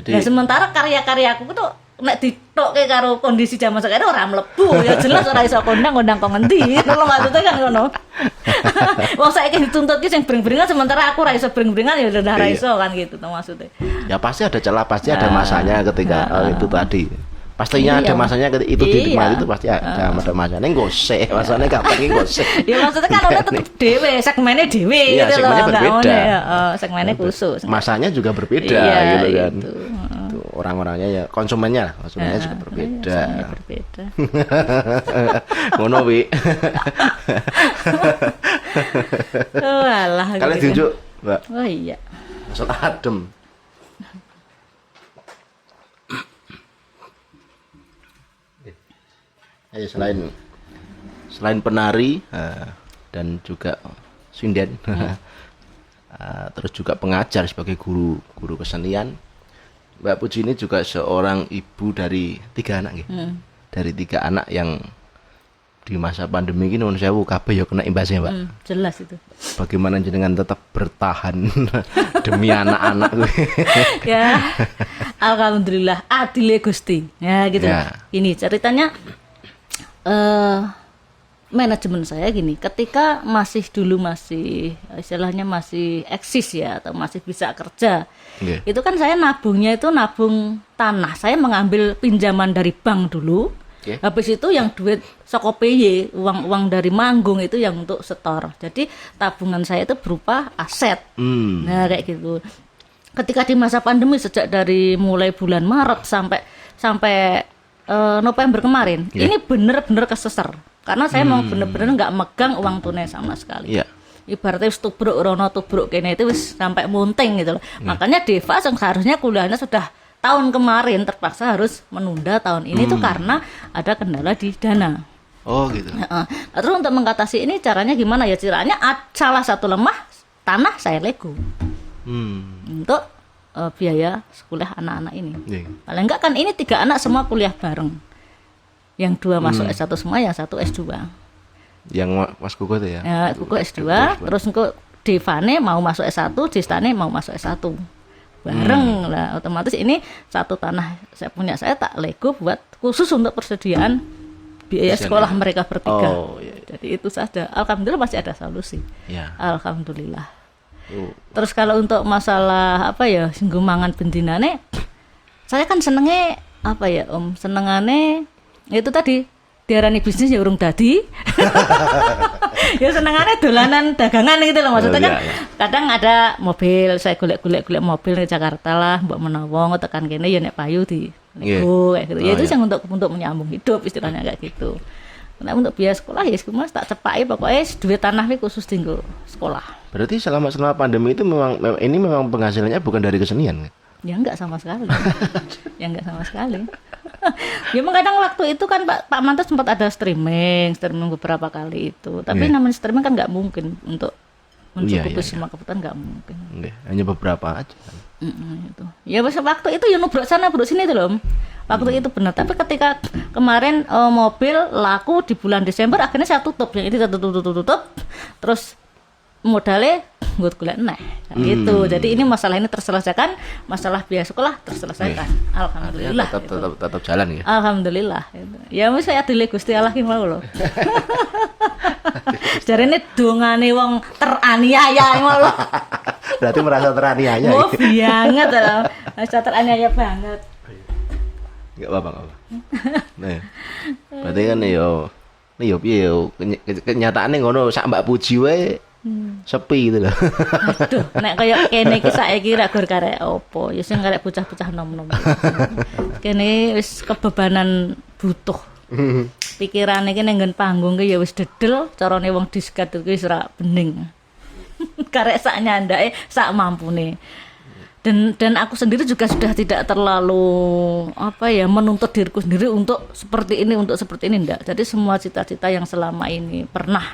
Jadi sementara karya-karyaku itu nek ditokke karo kondisi zaman sekarang ora mlebu, ya jelas ora iso kondang kok ngendi. Ngono maksudnya kan ngono. Wong saiki dituntut ki sing bring-bringan sementara aku ora iso bring-bringan ya udah ora iso kan gitu tuh maksudnya. Ya pasti ada celah, pasti ada masanya ketika itu tadi. Pastinya ada masanya itu dinikmati itu pasti ada masanya gosek, masanya kapan gosek. Ya maksudnya kan ono tetep dhewe, segmennya dhewe gitu loh. Segmennya berbeda. Segmennya khusus. Masanya juga berbeda gitu kan. Itu orang-orangnya ya konsumennya juga berbeda. Ngono wi. Walah. Kalian diunjuk, Mbak. Oh iya. Maksud adem. Selain penari dan juga sinden, terus juga pengajar sebagai guru kesenian, Mbak Puji ini juga seorang ibu dari 3 anak, dari 3 anak yang di masa pandemi ini nuwun sewu kabeh ya kena imbasnya, Mbak. Jelas itu. Bagaimana jenengan tetap bertahan demi anak-anak gue. Ya, alhamdulillah adile Gusti. Ya gitu. Ya. Ini ceritanya. Manajemen saya gini, ketika istilahnya masih eksis ya atau masih bisa kerja, itu kan saya nabungnya itu nabung tanah. Saya mengambil pinjaman dari bank dulu, habis itu yang duit saka PY, uang dari manggung itu yang untuk setor. Jadi tabungan saya itu berupa aset. Nah kayak gitu. Ketika di masa pandemi sejak dari mulai bulan Maret sampai November kemarin, ini bener-bener keseser karena saya mau bener-bener nggak megang uang tunai sama sekali. Ibaratnya tubruk rono tubruk kene itu wis sampai munting gitu loh. Makanya Deva seharusnya kuliahnya sudah tahun kemarin terpaksa harus menunda tahun ini tuh karena ada kendala di dana. Oh gitu. Terus untuk mengatasi ini caranya gimana ya? Caranya salah satu lemah tanah saya lego untuk biaya sekolah anak-anak ini. Paling enggak kan ini 3 anak semua kuliah bareng. Yang 2 masuk S1 semua, yang 1 S2. Yang Mas Kuku itu ya? Ya, Kuku S2, terus engko Devane mau masuk S1, Destane mau masuk S1. Bareng lah, otomatis ini satu tanah saya tak lego buat khusus untuk persediaan biaya sekolah mereka bertiga. Jadi itu saja. Alhamdulillah masih ada solusi. Alhamdulillah. Terus kalau untuk masalah singgung mangan bendinane, saya kan senengnya senengane itu tadi diarani bisnis ya urung dadi. Ya senengane dolanan dagangan gitu loh maksudnya kan. Kadang ada mobil, saya golek mobil di Jakarta lah, mbok menawa tekan kene ya nek payu di nego kayak gitu. Ya itu yang untuk menyambung hidup istilahnya kayak gitu. Nah untuk biaya sekolah ya sekolah tak cepaki pokoknya duit tanah ini khusus tinggal sekolah. Berarti selama pandemi itu memang penghasilannya bukan dari kesenian kan? Ya enggak sama sekali. Ya kadang waktu itu kan Pak Manto sempat ada streaming beberapa kali itu. Tapi namanya streaming kan nggak mungkin untuk mencukupi semua kebutuhan, nggak mungkin. Hanya beberapa aja. Itu. Ya waktu itu ya nubruk sana nubruk sini itu loh. Waktu itu benar. Tapi ketika kemarin mobil laku di bulan Desember, akhirnya saya tutup. Yang ini tutup. Terus modalnya gue golek gitu. Jadi ini masalah ini terselesaikan, masalah biaya sekolah terselesaikan. Alhamdulillah. Tetap jalan ya. Alhamdulillah. Ya wis saya adile Gusti Allah ki mau lho. Jarene dongane wong teraniaya mau lho. Berarti merasa teraniaya. Oh, banget loh. Merasa teraniaya banget. Enggak apa-apa, enggak apa. Nah, berarti kan yo piye yo kenyataane ngono sak Mbak Puji wae sepi gitu loh. Aduh, nek kaya kene iki saiki ra gur karek apa, ya sing karek bocah-bocah nom-nom. Kene wis kebebanan butuh. Pikirane iki ning nggon panggung ki ya wis dedel, carane wong diskat iki wis ra bening. Karek sak nyandake, sak mampune. Dan aku sendiri juga sudah tidak terlalu menuntut diriku sendiri untuk seperti ini enggak. Jadi semua cita-cita yang selama ini pernah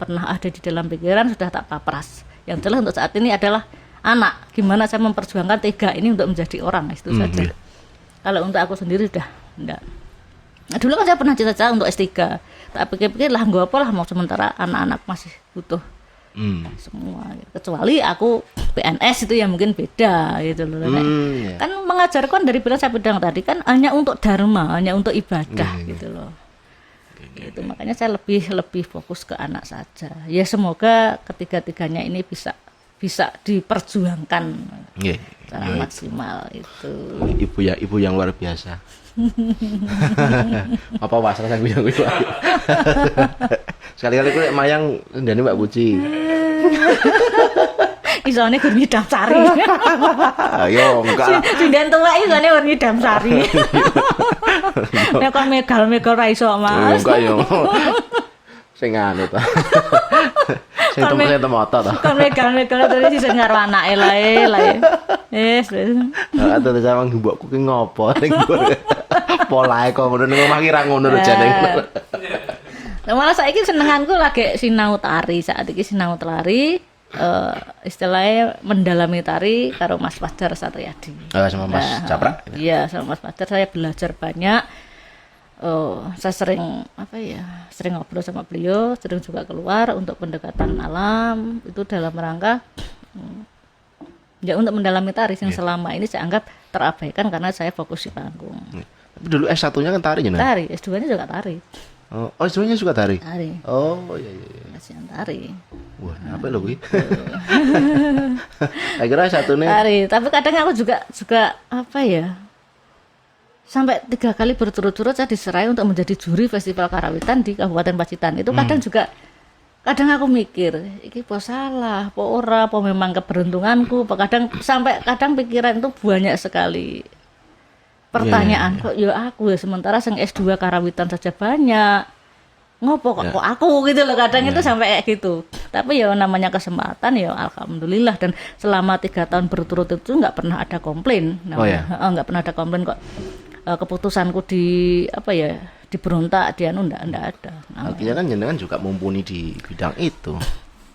ada di dalam pikiran sudah tak papras. Yang jelas untuk saat ini adalah anak. Gimana saya memperjuangkan 3 ini untuk menjadi orang, itu saja. Kalau untuk aku sendiri sudah enggak. Nah, dulu kan saya pernah cita-cita untuk S3. Tak pikir-pikir lah nggak apa lah, mau sementara anak-anak masih butuh semua, kecuali aku PNS itu ya mungkin beda gitu loh. Kan mengajarkan dari bilang saya bilang tadi kan hanya untuk dharma, hanya untuk ibadah gitu loh. Itu makanya saya lebih fokus ke anak saja. Ya semoga ketiga-tiganya ini bisa diperjuangkan secara maksimal itu. Ibu yang luar biasa. Apa pasrah sang bilang ibu. Sekali-kali kuwi mayang ndane Mbak Puji. Isone gur ngidam sari. Yo enggak. Sinden tuwek isone gur ngidam sari. Nek kon megal-megal ra iso, Mas. Enggak yo. Sing anu ta. Sing moto ta. Kon megal-megal terus iso karo anake lae. Wis. Atau samang mbokku ki ngopo ning polae kok ngono ning omah ki ra ngono lho jane. Nah, malah saiki senenganku lagi sinau tari, saat ini sinau tari, istilahnya mendalami tari karo Mas Fajar Satriadi. Sama Mas Capra? Iya, sama Mas Fajar saya belajar banyak. Saya sering ngobrol sama beliau, sering juga keluar untuk pendekatan alam, itu dalam rangka ya untuk mendalami tari yang selama ini saya anggap terabaikan karena saya fokus di panggung. Tapi dulu S1-nya kan tari jenengan? Tari, S2-nya juga tari. Oh, S2-nya juga tari? Tari. Oh, iya. Kasihan tari. Wah, apa lho kuwi? Akhirnya S1-nya tari, tapi kadang aku juga sampai 3 kali berturut-turut saya diserai untuk menjadi juri Festival Karawitan di Kabupaten Pacitan. Itu kadang aku mikir, iki po salah, po ora, po memang keberuntunganku, kadang pikiran itu banyak sekali pertanyaan. Kok ya aku ya sementara sing S2 Karawitan saja banyak. Ngopo kok aku gitu loh, kadang itu sampai kayak gitu. Tapi ya namanya kesempatan ya alhamdulillah, dan selama 3 tahun berturut-turut itu nggak pernah ada komplain. Nggak pernah ada komplain kok. Keputusanku diberontak enggak ada. Artinya kan jenengan juga mumpuni di bidang itu.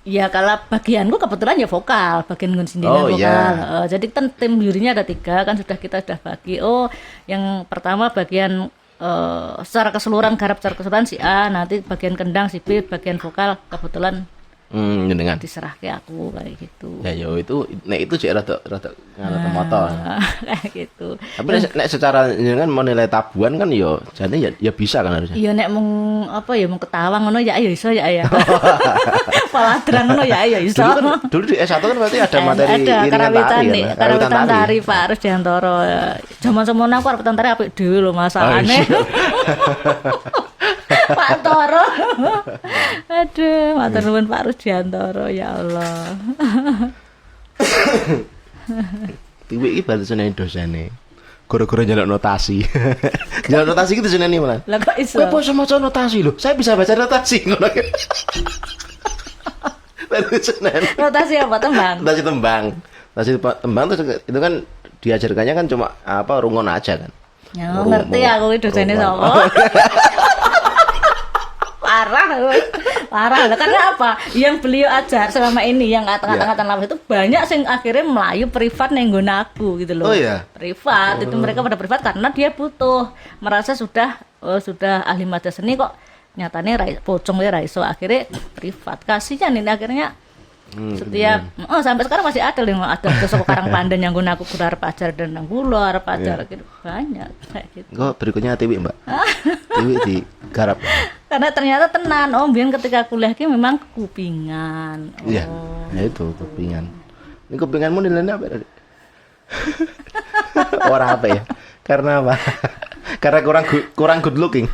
Ya kalau bagianku kebetulan ya vokal, bagian ngunsindinan vokal. Jadi kan tim jurinya ada 3 kan kita sudah bagi. Yang pertama bagian secara keseluruhan garap secara keseluruhan si A, nanti bagian kendang si B, bagian vokal kebetulan jenengan diserah ke aku kayak gitu. Ya yo itu sih rada motor. Kayak gitu. Tapi nek secara jenengan mau nilai tabuhan kan yo jane ya bisa kan harusnya. Iya nek mung ketawa ngono ya iso ya. Paladrang ngono ya iso. Dulu di S1 kan berarti ada materi karawitan tari Pak Arus Diantoro. Zaman semono aku karawitan tari apik dhewe lho masakane. Pak Toro. Aduh, matur nuwun Pak Rusdiantoro, ya Allah. Tiwi iki batasane dosane. Gara-gara njaluk notasi. Njaluk notasi gitu seneni malah. Lah kok iso? Kowe bisa maca notasi lho. Saya bisa baca notasi ngono. Notasi apa tembang? Notasi tembang terus itu kan diajarkannya kan cuma rungon aja kan. Ya ngerti aku iki dosane sapa. Parah. Karena apa? Yang beliau ajar selama ini yang angkatan lawas itu banyak sing akhirnya melayu privat neng nggon aku gitu loh. Oh iya. Privat itu mereka pada privat karena dia butuh merasa sudah ahli madya seni kok nyatanya pocong ya raiso akhirnya privat. Kasihan ini akhirnya setiap sampai sekarang masih ada yang ada sosok Karangpandan yang guna aku kudu arep ajar dan nang kula arep ajar gitu banyak kayak gitu. Kok berikutnya Tiwi Mbak. Tiwi di garap. Karena ternyata tenan biyen ketika kuliah ki memang kupingan. Iya. Ya itu kupingan. Ini kupinganmu nilainya apa tadi? Orang apa ya? Karena apa? Karena kurang good looking.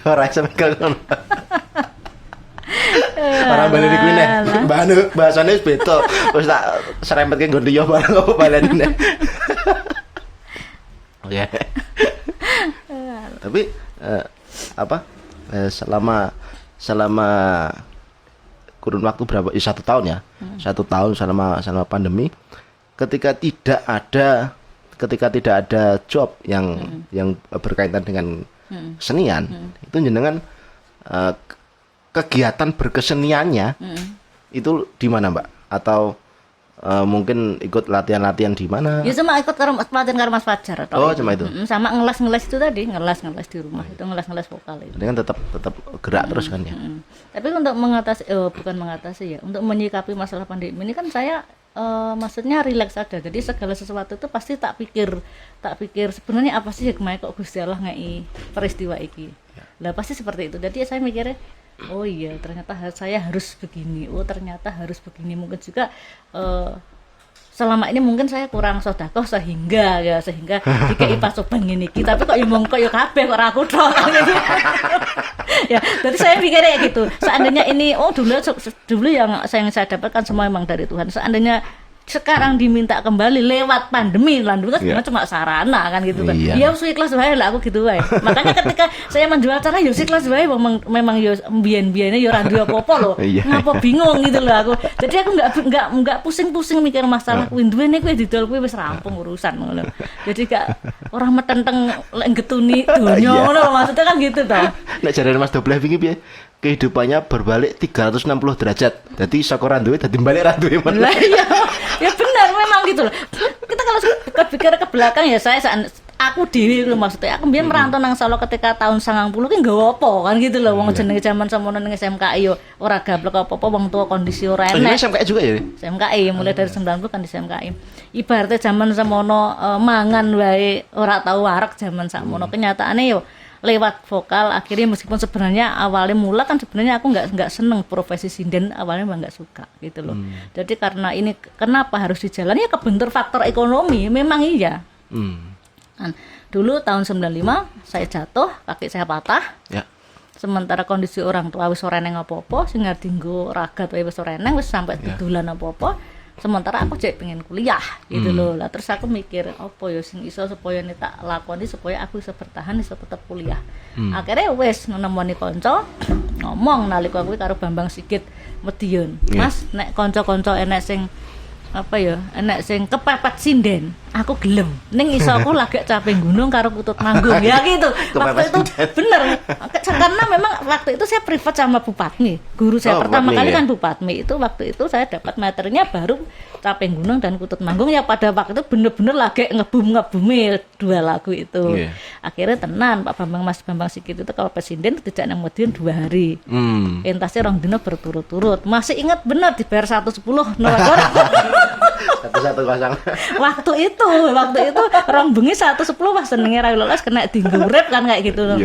Orang sampe ngono. Orang balen iki nek bahasane wis beda. Wis tak serempetke nggon liya bareng apa balene. Oke. Tapi selama kurun waktu berapa? 1 tahun ya. 1 tahun selama pandemi, ketika tidak ada job yang berkaitan dengan senian, itu jenengan kegiatan berkeseniannya itu di mana, Mbak? Atau mungkin ikut latihan-latihan di mana? Ya cuma ikut pelatihan karo Mas Fajar atau cuma itu. Sama ngeles itu tadi, ngeles di rumah. Itu ngeles vokal itu. Jadi kan tetap gerak terus kan ya. Tapi untuk bukan mengatasi ya, untuk menyikapi masalah pandemi ini kan saya maksudnya rileks aja. Jadi segala sesuatu itu pasti tak pikir sebenarnya apa sih hikmahnya kok Gusti Allah ngei peristiwa iki. Lah pasti seperti itu. Jadi saya mikirnya, oh iya ternyata saya harus begini, ternyata harus begini. Mungkin juga selama ini mungkin saya kurang sedekah sehingga dikei pasokan ngene iki, tapi kok ya mongko ya kabeh kok ora aku tok. Ya, jadi saya pikirnya gitu. Seandainya ini dulu yang saya dapatkan semua memang dari Tuhan. Seandainya sekarang diminta kembali lewat pandemi, lan dulu kan cuma sarana kan gitu kan. Ya wis ikhlas wae lah aku gitu wae. Makanya ketika saya menjual acara ya ikhlas wae, memang ya mbiyen-mbiyene ya ora duwe apa-apa lho. Ngapa bingung gitu loh aku. Jadi aku enggak pusing-pusing mikir masalah kuwi duwene kuwi didol kuwi wis rampung urusan ngono. Jadi gak ora metenteng lek getuni donya ngono maksudnya kan gitu toh. Nek jarane Mas Dobleh iki piye? Kehidupannya berbalik 360 derajat. Jadi saka randuwe dadi balik randuwe meneh. Ya benar memang gitu loh. Kita kalau pikir ke belakang ya aku dewi lho maksudnya aku biyen merantau nang Solo ketika tahun 90 ki nggawa apa kan gitu loh wong jenenge jaman semono ning SMKI yo ora gablek apa-apa wong tua kondisi ora enek. SMKI juga ya? SMKI mulai dari 90 kan di SMKI. Ibaratnya jaman semono mangan wae ora tau wareg jaman sakmono. Kenyataane yo lewat vokal akhirnya meskipun sebenarnya awalnya mula kan sebenarnya aku nggak seneng profesi sinden, awalnya memang nggak suka gitu loh. Jadi karena ini kenapa harus dijalani ya kebentur faktor ekonomi memang iya. Kan dulu tahun 95 saya jatuh, kaki saya patah. Ya. Sementara kondisi orang tua wis ora eneng apa-apa, sing dinggo ragat wae wis ora eneng, wis sampai dolan apa-apa. Sementara aku cek pengen kuliah gitu loh. Lah terus aku mikir apa ya sing iso supaya tak lakoni supaya aku bisa bertahan bisa tetap kuliah. Akhirnya wis nemoni kanca ngomong nalika kuwi karo Bambang Sigit Medion. Mas nek kanca-kanca enek sing enek sing kepepet sinden, aku gelem. Ning iso aku lagi capek gunung karo Kutut Manggung. Ya gitu. Waktu itu bener. Karena memang waktu itu saya privat sama Bupatmi. Guru saya pertama kali kan Bupatmi. Itu waktu itu saya dapat materinya baru Caping Gunung dan Kutut Manggung ya pada waktu itu bener-bener lagi ngebumi 2 lagu itu. Akhirnya tenan Mas Bambang Sigit itu kalau presiden tidak nang Medion 2 hari. Entasnya 2 dino berturut-turut. Masih ingat bener dibayar 110 Waktu itu orang bengi 110 pas senenge ra lolos kena digurep kan kayak gitu loh.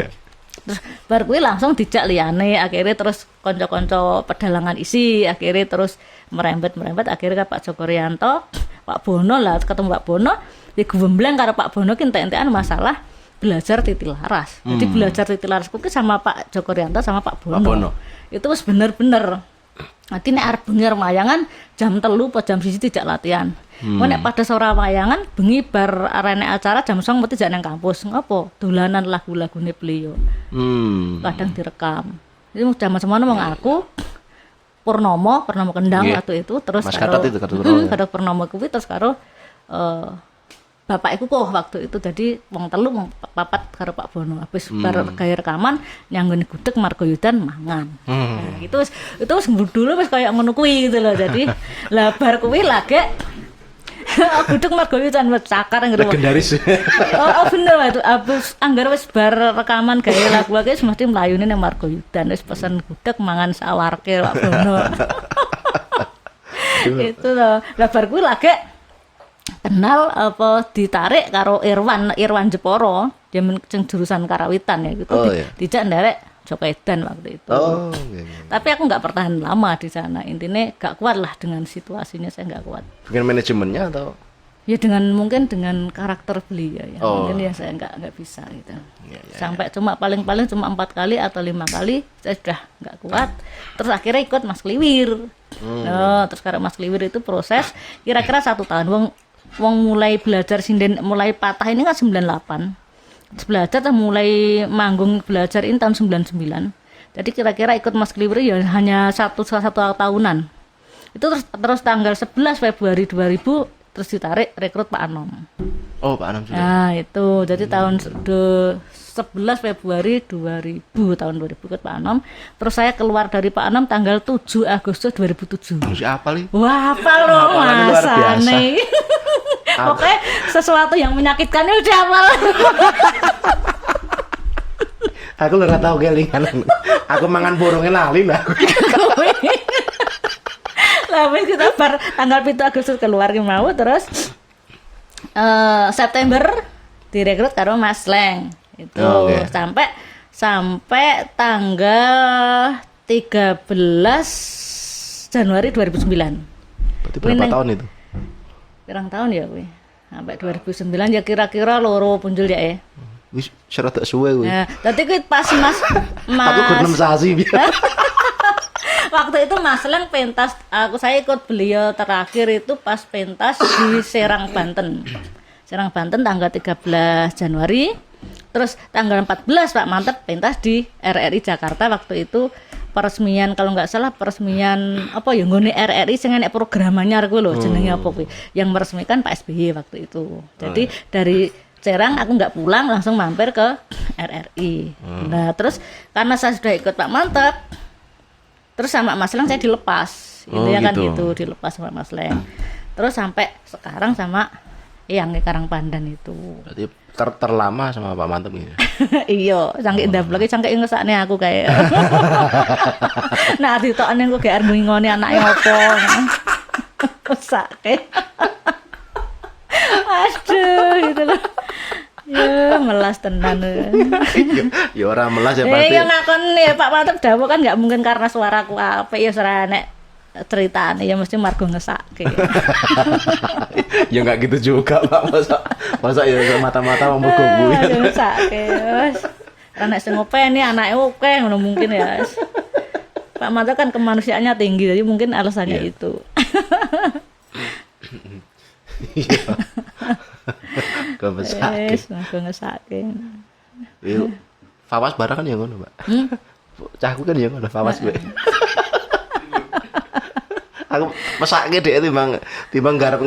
Terus bar kuwi langsung dijak liyane, akhirnya terus kanca-kanca pedalangan isi, akhirnya terus merembet akhirnya Pak Joko Rianto, Pak Bono lah ketemu Pak Bono, digombleng karo Pak Bono ki entek-entekan masalah belajar titilaras. Jadi belajar titilaras kuwi sama Pak Joko Rianto sama Pak Bono. Itu wis bener-bener. Nanti nek arep bengi wayangan jam 3 apa jam 1 tidak latihan. Nek pada sore wayangan bengi bar arene acara jam 09.00 mesti jak nang kampus. Ngopo? Dolanan lagu-lagune beliau. Kadang direkam. Itu zaman semono wong aku Purnomo Kendang waktu itu terus karo Gatot Purnomo kuwi terus karo bapak iku kok waktu itu jadi wong telu wong papat karo Pak Bono habis bar gaya rekaman nyanggone gudeg margoyudan mangan. Nah, itu wis dulu wis kayak ngono kuwi gitu loh. Jadi lah bar kuwi lagi gudeg margoyudan wis cakar ngene. Legendaris. Oh bener itu habis anggar wis bar rekaman gaya lagu wis mesti mlayune nang margoyudan wis pesen gudeg mangan sawarke Pak Bono. Itu loh. Lah bar kuwi lagi kenal ditarik karo Irwan Jeporo dia jurusan Karawitan ya gitu. Dijak nderek Jokedan waktu itu. Oh, iya. Tapi aku nggak bertahan lama di sana. Intinya nggak kuat lah dengan situasinya, saya nggak kuat. Dengan manajemennya atau? Ya mungkin dengan karakter beliau ya. Oh. Mungkin ya saya nggak bisa gitu. Ya, Sampai paling-paling cuma 4 kali atau 5 kali saya sudah nggak kuat. Terus akhirnya ikut Mas Kliwir. Oh, terus karena Mas Kliwir itu proses kira-kira 1 tahun. Wong mulai belajar sinden, mulai patah ini kan 98. Terus belajar mulai manggung belajar ini tahun 99. Jadi kira-kira ikut Mas Kliwir ya hanya satu tahunan. Itu terus tanggal 11 Februari 2000 terus ditarik rekrut Pak Anom. Oh, Pak Anom sudah. Nah, itu jadi tahun 11 Februari 2000 tahun 2000 ikut Pak Anom. Terus saya keluar dari Pak Anom tanggal 7 Agustus 2007. Musik apa nih? Wah, hafal loh Hafalannya luar Mas biasa. Ane. Pokoknya sesuatu yang menyakitkan itu udah hafal. Aku ora tau kelingan. Aku mangan burungnya lali lah. Lah wis kita bar tanggal 7 Agustus keluar ki mau terus September direkrut karo Mas Leng. Itu Oke. sampai tanggal 13 Januari 2009. Berarti berapa Wineng. tahun itu? Pirang tahun ya kuwi? Sampai 2009 ya kira-kira loro punjul ya. Wis serada suwe kuwi. Nah, tadi kuwi pas Aku kurang sasi biar. waktu itu Mas Leng pentas, saya ikut beliau terakhir itu pas pentas di Serang Banten. Serang Banten tanggal 13 Januari. Terus tanggal 14 Pak Mantep pentas di RRI Jakarta waktu itu peresmian kalau nggak salah peresmian apa ya nggone RRI sing enek programannya kuwi lho jenenge apa kuwi yang meresmikan Pak SBY waktu itu. Jadi dari Serang aku nggak pulang langsung mampir ke RRI. Nah, terus karena saya sudah ikut Pak Mantep terus sama Mas Leng saya dilepas. Intinya kan gitu, dilepas sama Mas Leng. Terus sampai sekarang sama yang di Karangpandan itu. Berarti terlama sama Pak Mantep ini. Iya, cangkik ndableke cangkik ngesakne aku kayak. Nah, ditokne aku gak arep ngingoni anake opo. Ngesake. Aduh, gitu loh. Ya, melas tenan. Ya ora melas ya pasti. Ya ngakon ya Pak Mantep dawuh kan nggak mungkin karena suaraku apik ya ora nek ceritane ya mesti margo ngesake. Ya enggak gitu juga, Pak. Masa ya mata-mata membuka gue. Ngesake. Wes. Ora nek sing ngopeni anake oke ngono mungkin ya. Pak Mantep kan kemanusiaannya tinggi jadi mungkin alasannya itu. Iya. Gak besar. Wes, margo ngesake. Iya. Fawas barang kan ya ngono, Pak. Cahku kan ya ngono Fawas gue. Aku mesake dhek timbang garap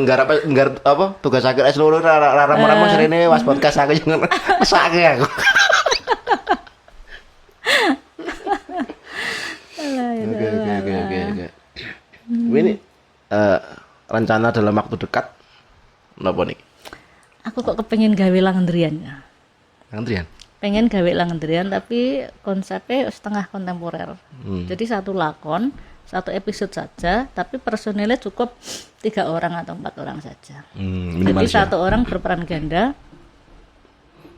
apa tugas akhir es loro rara serene was podcast aku yang mesake aku. Oke. Ini rencana dalam waktu dekat napa nih? Aku kok kepengen gawe langendrian ya. Antrian. Pengen gawe langendrian tapi konsepnya setengah kontemporer. Jadi satu lakon, satu episode saja, tapi personilnya cukup 3 orang atau 4 orang saja. Jadi satu orang berperan ganda.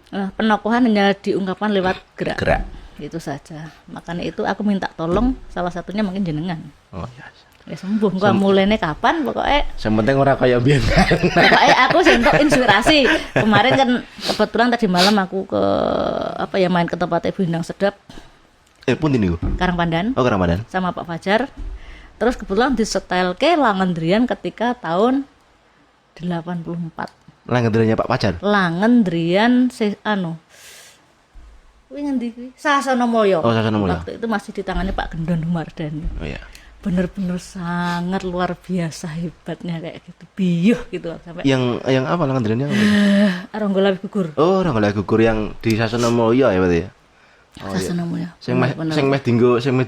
Penokohan hanya diungkapkan lewat gerak. Itu saja. Makanya itu aku minta tolong salah satunya mungkin jenengan. Oh iya. Ya sembuh, gua mulainya kapan pokoknya. Yang penting orang kayak biyen kan. Pokoknya aku sentuh inspirasi. Kemarin kan kebetulan tadi malam aku ke main ke tempat Ibu Hindang Sedap. Pun ini Karangpandan. Oh, Karangpandan. Sama Pak Fajar. Terus kebetulan disetel ke Langendrian ketika tahun 84. Langendriannya Pak Fajar. Langendrian kuwi ngendi kuwi? Sasana Mulya. Oh, Sasana Mulya. Waktu itu masih di tangannya Pak Gendon Humardani. Oh iya. Bener-bener sangat luar biasa hebatnya kayak gitu. Biyuh gitu sampai Yang apa Langendriannya? Aronggola gugur. Oh, Ranggola Gugur yang di Sasana Mulya ya berarti ya. Sasana Mulya. Sing meh dinggo Mbok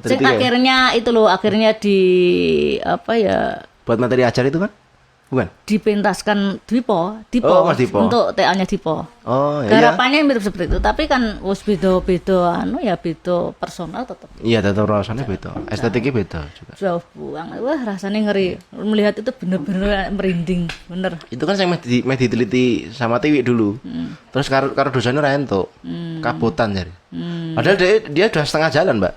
Sing Triti ya? akhirnya itu loh, akhirnya di Buat materi ajar itu kan? Bukan. dipentaskan Dipo Oh, Mas Dipo. untuk TA-nya Dipo. Oh, iya. Harapannya mirip seperti itu, tapi kan wis beda-beda ya beda personal tetap Iya, tetap rasanya beda. Estetiknya beda juga. jauh buang. Wah, rasanya ngeri. Melihat itu bener-bener merinding, bener. Itu kan saya diteliti sama Tiwi dulu. Terus karo dosennya ra entuk. Kabotan jadi. Padahal dia udah setengah jalan, Mbak.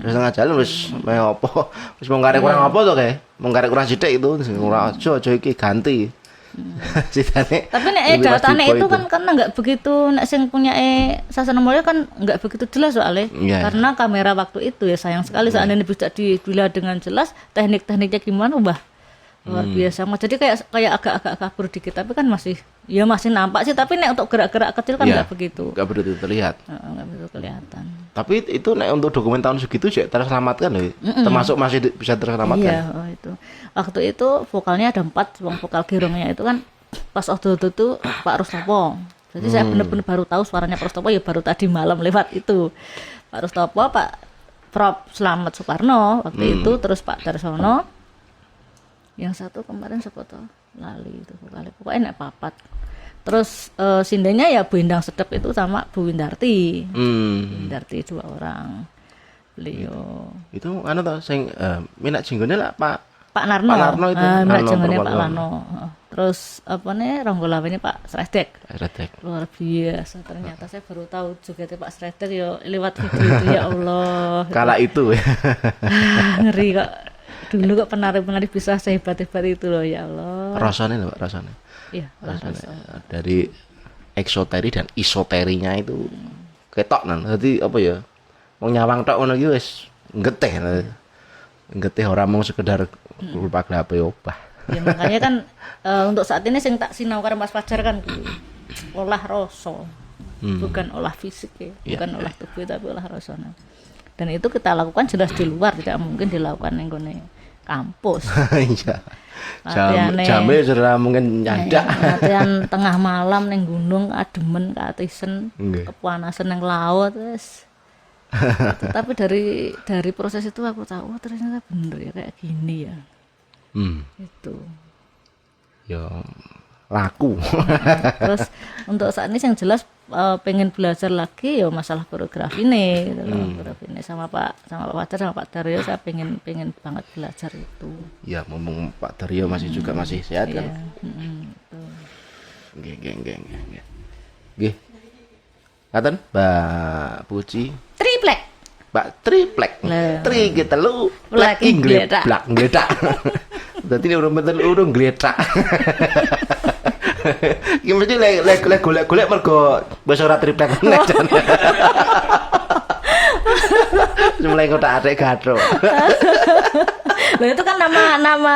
Udah setengah jalan wis mau apa? Wis mau karek kurang apa to kae? Mau karek kurang sithik itu ora aja iki ganti. Ceritane. Tapi nek datane itu kan karena nggak begitu, nek sing punya Sasana Mulia kan nggak begitu jelas soalnya. Iya, Karena kamera waktu itu ya sayang sekali seandainya bisa dilihat dengan jelas teknik-tekniknya gimana, Mbah. Luar biasa. Jadi kayak agak-agak kabur dikit, tapi kan masih nampak sih, tapi nek untuk gerak-gerak kecil kan nggak begitu. Nggak begitu terlihat. Nggak begitu kelihatan. Tapi itu nek untuk dokumen tahun segitu sih terselamatkan loh. Termasuk masih bisa terselamatkan. Iya, itu. Waktu itu vokalnya ada 4, vokal gerongnya itu kan pas waktu itu Pak Rustopo. Jadi saya benar-benar baru tahu suaranya Pak Rustopo ya baru tadi malam lewat itu. Pak Rustopo, Pak Prof Slamet Soekarno waktu itu, terus Pak Darsono. Yang satu kemarin siapa tuh? Lali itu vokalnya. Pokoknya enak papat. Terus sindenya ya Bu Endang Sedep itu sama Bu Windarti. Windarti 2 orang. Beliau. Itu anu toh sing minat jinggone lah Pak Narno. Pak Narno itu. Minat jenggone Pak Narno. Terus apa nih Ronggolawe ini Pak Sredek. Luar biasa, ternyata saya baru tahu juga Pak Sredek ya lewat video itu, ya Allah. Kala itu. Ngeri kok. Dulu kok penari-penari bisa sehebat-hebat itu loh, ya Allah. Rasanya loh, rasanya. Iya, rasanya. Dari eksoteri dan isoterinya itu ketok nan. Jadi apa ya? Mau nyawang tok ngono iki wis getih. Getih ora mung sekedar lupa glape obah. Ya makanya kan untuk saat ini sing tak sinau karo Mas Fajar kan olah rasa. Bukan olah fisik ya, bukan olah tubuh tapi olah rasanya. Dan itu kita lakukan jelas di luar, tidak mungkin dilakukan ning gone kampus. Iya. Jamnya sudah mungkin nyandak. Latihan tengah malam ning gunung ademen katisen, kepanasan ning laut wis. Tapi dari proses itu aku tahu ternyata bener ya kayak gini ya. Itu. Ya laku. Terus untuk saat ini yang jelas pengen belajar lagi ya masalah koreografi nih gitu loh. Koreografi ini sama Pak Fajar sama Pak Daryo saya pengen banget belajar itu. Ya ngomong Pak Daryo masih sehat kan. Nggih. Ngaten Mbak Puji. Triplek. Mbak triplek. Tri gitu lu. Plek ingledak. Blak ngledak. Dadi nek urung ngledak. Iki mesti lek golek-golek mergo wis ora triplek meneh jan. Mulai kotak atik gatro. Loh itu kan nama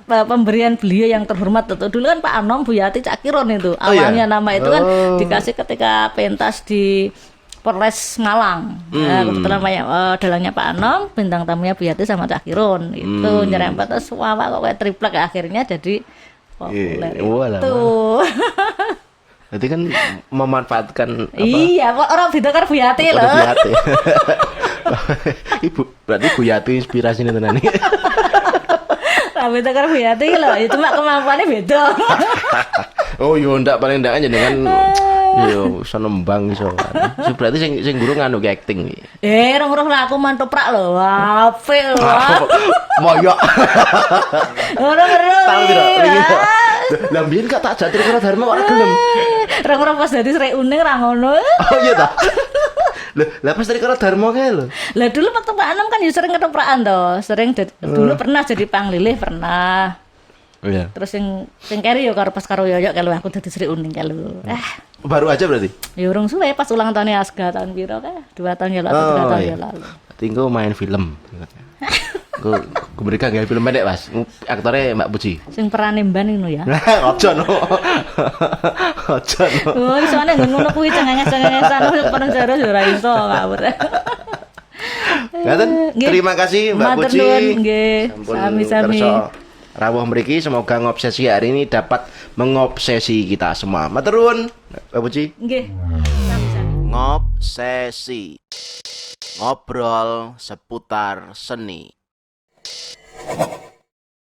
pemberian beliau yang terhormat itu. Dulu kan Pak Anom Buyati Cak Kiron itu. Awalnya nama itu kan dikasih ketika pentas di Polres Malang. Nah, kebetulan dalangnya Pak Anom, bintang tamunya Buyati sama Cak Kiron. Itu nyerempet terus wawa kok kayak triplek akhirnya jadi populer itu. Jadi kan memanfaatkan apa? Iya, kok orang beda karo Buyati loh. Buyati. Ibu, berarti Buyati inspirasinya tenan iki. Lah beda karo Buyati loh, itu mak kemampuannya beda. Oh, yo ndak paling ndak jenengan yo iso nembang iso. Berarti sing guru nganu ki acting iki. Rong-rong lah aku mantoprak lho. Apik lho. Moyok. Rong-rong. Tahu tidak? Lah mbiyen kak tak jatri karo Dharma ora gelem. Rong-rong pas dadi Srek Uning ra ngono. Oh iya ta. Lah pas dari karo Dharma kae lho. Lah dulu waktu Pak Anom kan ya sering ketoprakan toh. Dulu pernah jadi panglilih pernah. Iya. Terus sing keri yo karo pas karo Yoyok kalau aku dadi Sri Uning kalau. Baru aja berarti. Ya urung suwe pas ulang tahunnya Asga tahun piro kae? 2 tahun ya lalu, 3 tahun ya lalu. Tinggal main film. Gue berikan gaya film pendek mas. Aktornya Mbak Puji. Sing perane Mban ngono ya. Ojo no. Ojo no. Oh, soalnya ngono kuwi cengenges-cengengesan perang jero ora iso ngawur. Ngaten, terima kasih Mbak Puji. Nggih, sami-sami. Rawuh mriki semoga ngobsesi hari ini dapat mengobsesi kita semua. Matur nuwun, Mbak Puji. Nggih. Sami-sami. Ngobsesi. Ngobrol seputar seni.